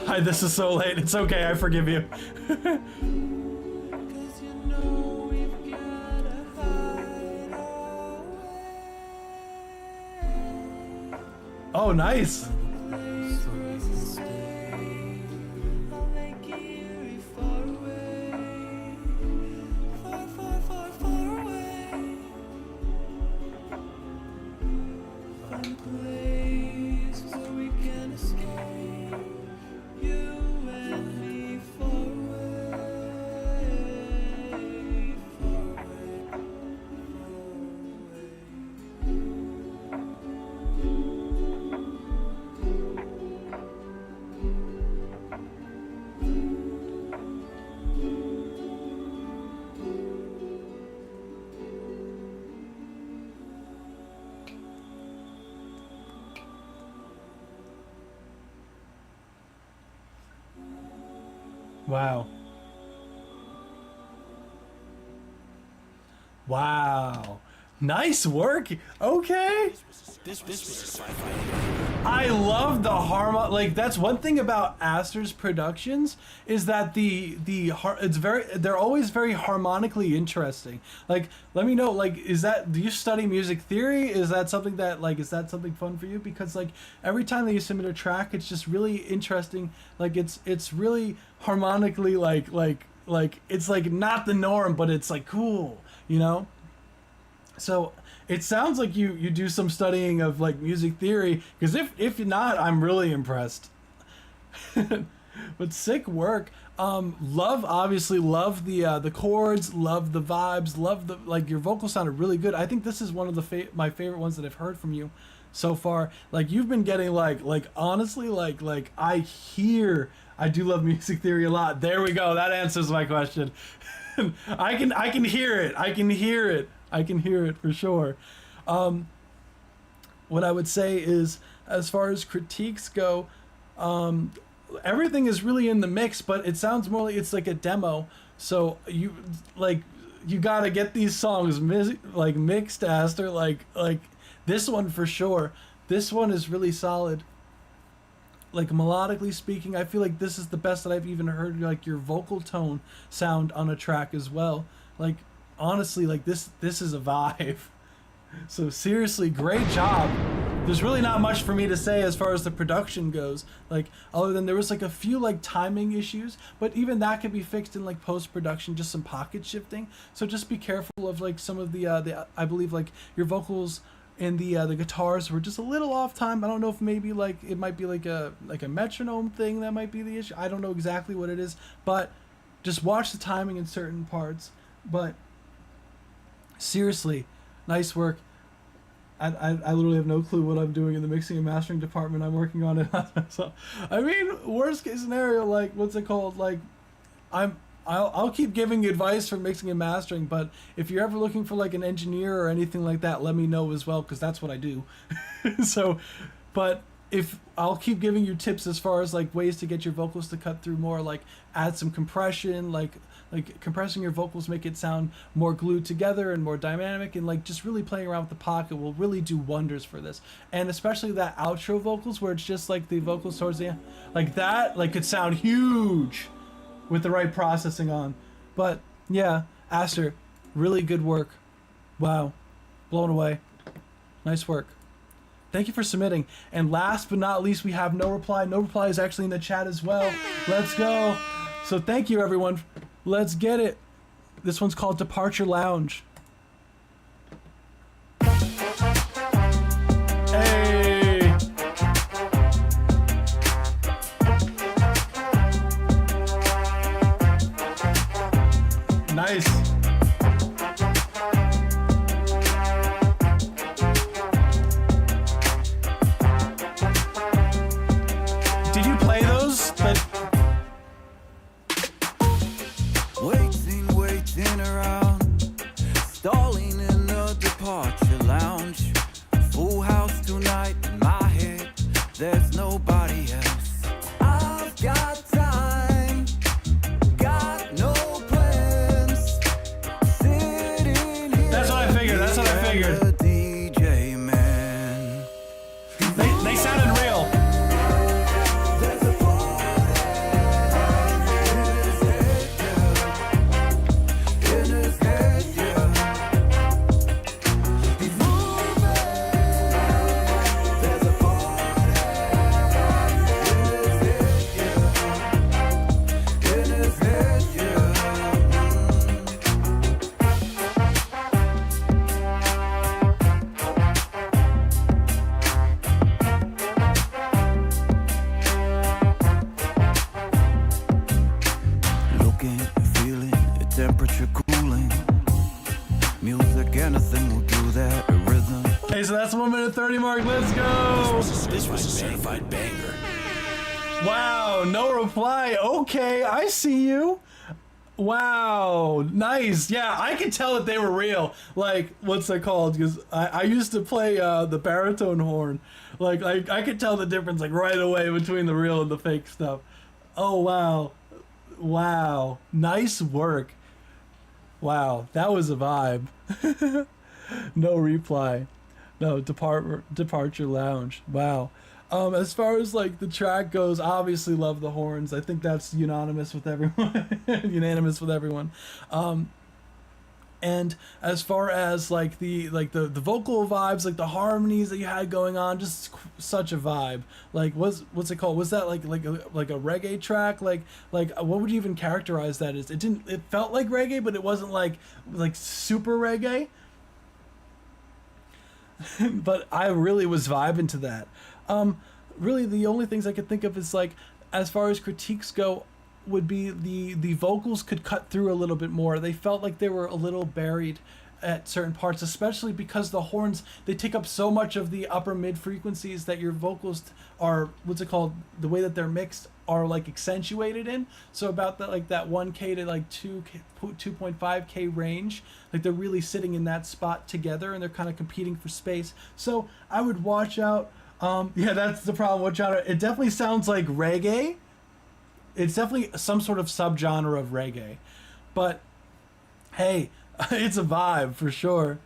Hi, this is so late. It's okay, I forgive you. Oh, nice. Wow. Wow. Nice work. Okay. I love the harmon. Like that's one thing about Aster's productions, is that they're always very harmonically interesting. Like let me know, like do you study music theory? Is that something fun for you? Because like every time that you submit a track, it's just really interesting. Like it's really harmonically like it's like not the norm, but it's like cool, you know? So it sounds like you do some studying of like music theory, because if not, I'm really impressed. But sick work. Obviously love the chords, love the vibes, love the like your vocals sounded really good. I think this is one of the my favorite ones that I've heard from you so far. Like you've been getting like honestly like I do love music theory a lot. There we go. That answers my question. I can hear it. I can hear it for sure. What I would say is, as far as critiques go, everything is really in the mix, but it sounds more like it's like a demo. So you gotta get these songs mixed, Aster. Like This one for sure. This one is really solid. Like melodically speaking, I feel like this is the best that I've even heard like your vocal tone sound on a track as well. Like honestly, like this is a vibe. So seriously, great job. There's really not much for me to say as far as the production goes, like other than there was like a few like timing issues, but even that can be fixed in like post-production, just some pocket shifting. So just be careful of like some of the I believe like your vocals and the guitars were just a little off time. I don't know if maybe like it might be like a metronome thing that might be the issue. I don't know exactly what it is, but just watch the timing in certain parts. But seriously, nice work. I literally have no clue what I'm doing in the mixing and mastering department. I'm working on it. So, I mean, worst case scenario, like, what's it called? Like, I'll keep giving you advice for mixing and mastering, but if you're ever looking for like an engineer or anything like that, let me know as well, because that's what I do. So, but if I'll keep giving you tips as far as like ways to get your vocals to cut through more, like add some compression, like compressing your vocals, make it sound more glued together and more dynamic, and like just really playing around with the pocket will really do wonders for this. And especially that outro vocals where it's just like the vocals towards the end, like that, like could sound huge with the right processing on. But yeah, Aster, really good work. Wow, blown away. Nice work. Thank you for submitting. And last but not least, we have No Reply. No Reply is actually in the chat as well. Let's go. So thank you, everyone. Let's get it. This one's called Departure Lounge. Hey. Nice. Did you play those? Waiting around, stalling in the departure lounge. Full house tonight in my head, there's nobody else. I've got time, got no plans. Sitting here. That's what I figured. That's what I figured. DJ man. They sounded real. Okay, so that's 1 minute 30 mark. Let's go. This was a certified banger. Wow, No Reply. Okay, I see you. Wow, nice. Yeah, I could tell that they were real. Like, what's that called? Because I used to play the baritone horn. Like, I could tell the difference like right away between the real and the fake stuff. Oh wow, wow, nice work. Wow, that was a vibe. No Reply. No, Departure Lounge. Wow. As far as like the track goes, obviously love the horns. I think that's unanimous with everyone. Unanimous with everyone. And as far as like the vocal vibes, like the harmonies that you had going on, just such a vibe. Like what's it called? Was that like a reggae track? Like what would you even characterize that as? It felt like reggae, but it wasn't like super reggae. But I really was vibing to that. Really the only things I could think of is like, as far as critiques go, would be the vocals could cut through a little bit more. They felt like they were a little buried at certain parts, especially because the horns, they take up so much of the upper mid frequencies that your vocals are, what's it called, the way that they're mixed are like accentuated in. So about that, like that 1K to like 2.5K range, like they're really sitting in that spot together and they're kind of competing for space. So I would watch out. Yeah, that's the problem. Watch out. It definitely sounds like reggae. It's definitely some sort of subgenre of reggae, but hey, it's a vibe for sure.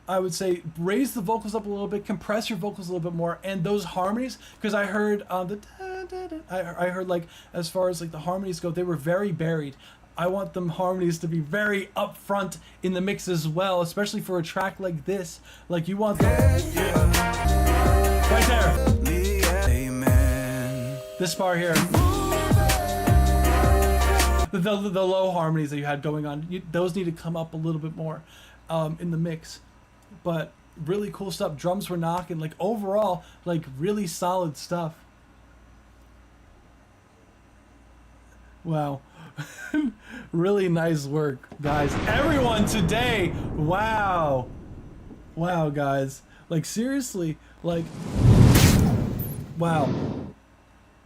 I would say raise the vocals up a little bit, compress your vocals a little bit more, and those harmonies, because I heard I heard like as far as like the harmonies go, they were very buried. I want them harmonies to be very upfront in the mix as well, especially for a track like this. Like you want them right there. Amen. This part here. The low harmonies that you had going on, those need to come up a little bit more in the mix. But really cool stuff. Drums were knocking. Like overall, like really solid stuff. Wow. Really nice work, guys. Everyone today. Wow. Wow, guys. Like seriously, like wow.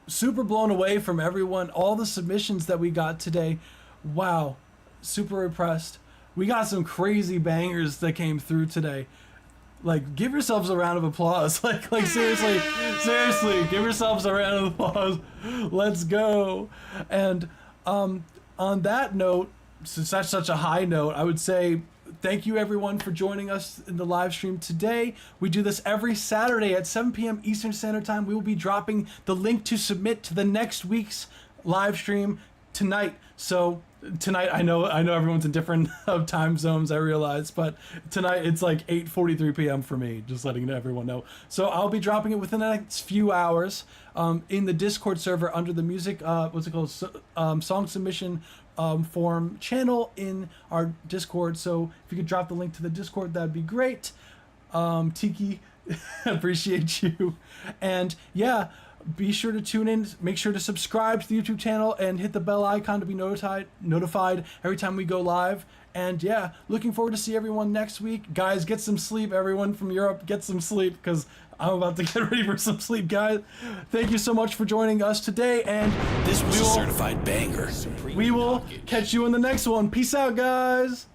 Super blown away from everyone. All the submissions that we got today. Wow. Super impressed. We got some crazy bangers that came through today. Like, give yourselves a round of applause. Like seriously, give yourselves a round of applause. Let's go. And on that note, since that's such a high note, I would say thank you everyone for joining us in the live stream today. We do this every Saturday at 7 p.m. Eastern Standard Time. We will be dropping the link to submit to the next week's live stream tonight. So tonight, I know everyone's in different time zones, I realize, but tonight it's like 8:43 p.m. for me, just letting everyone know. So I'll be dropping it within the next few hours in the Discord server under the music, what's it called, song submission form channel in our Discord. So if you could drop the link to the Discord, that'd be great. Tiki, appreciate you. And yeah, be sure to tune in, make sure to subscribe to the YouTube channel and hit the bell icon to be notified every time we go live. And yeah, looking forward to see everyone next week. Guys, get some sleep. Everyone from Europe, get some sleep, because I'm about to get ready for some sleep, guys. Thank you so much for joining us today, and this was a certified banger. We will catch you in the next one. Peace out, guys.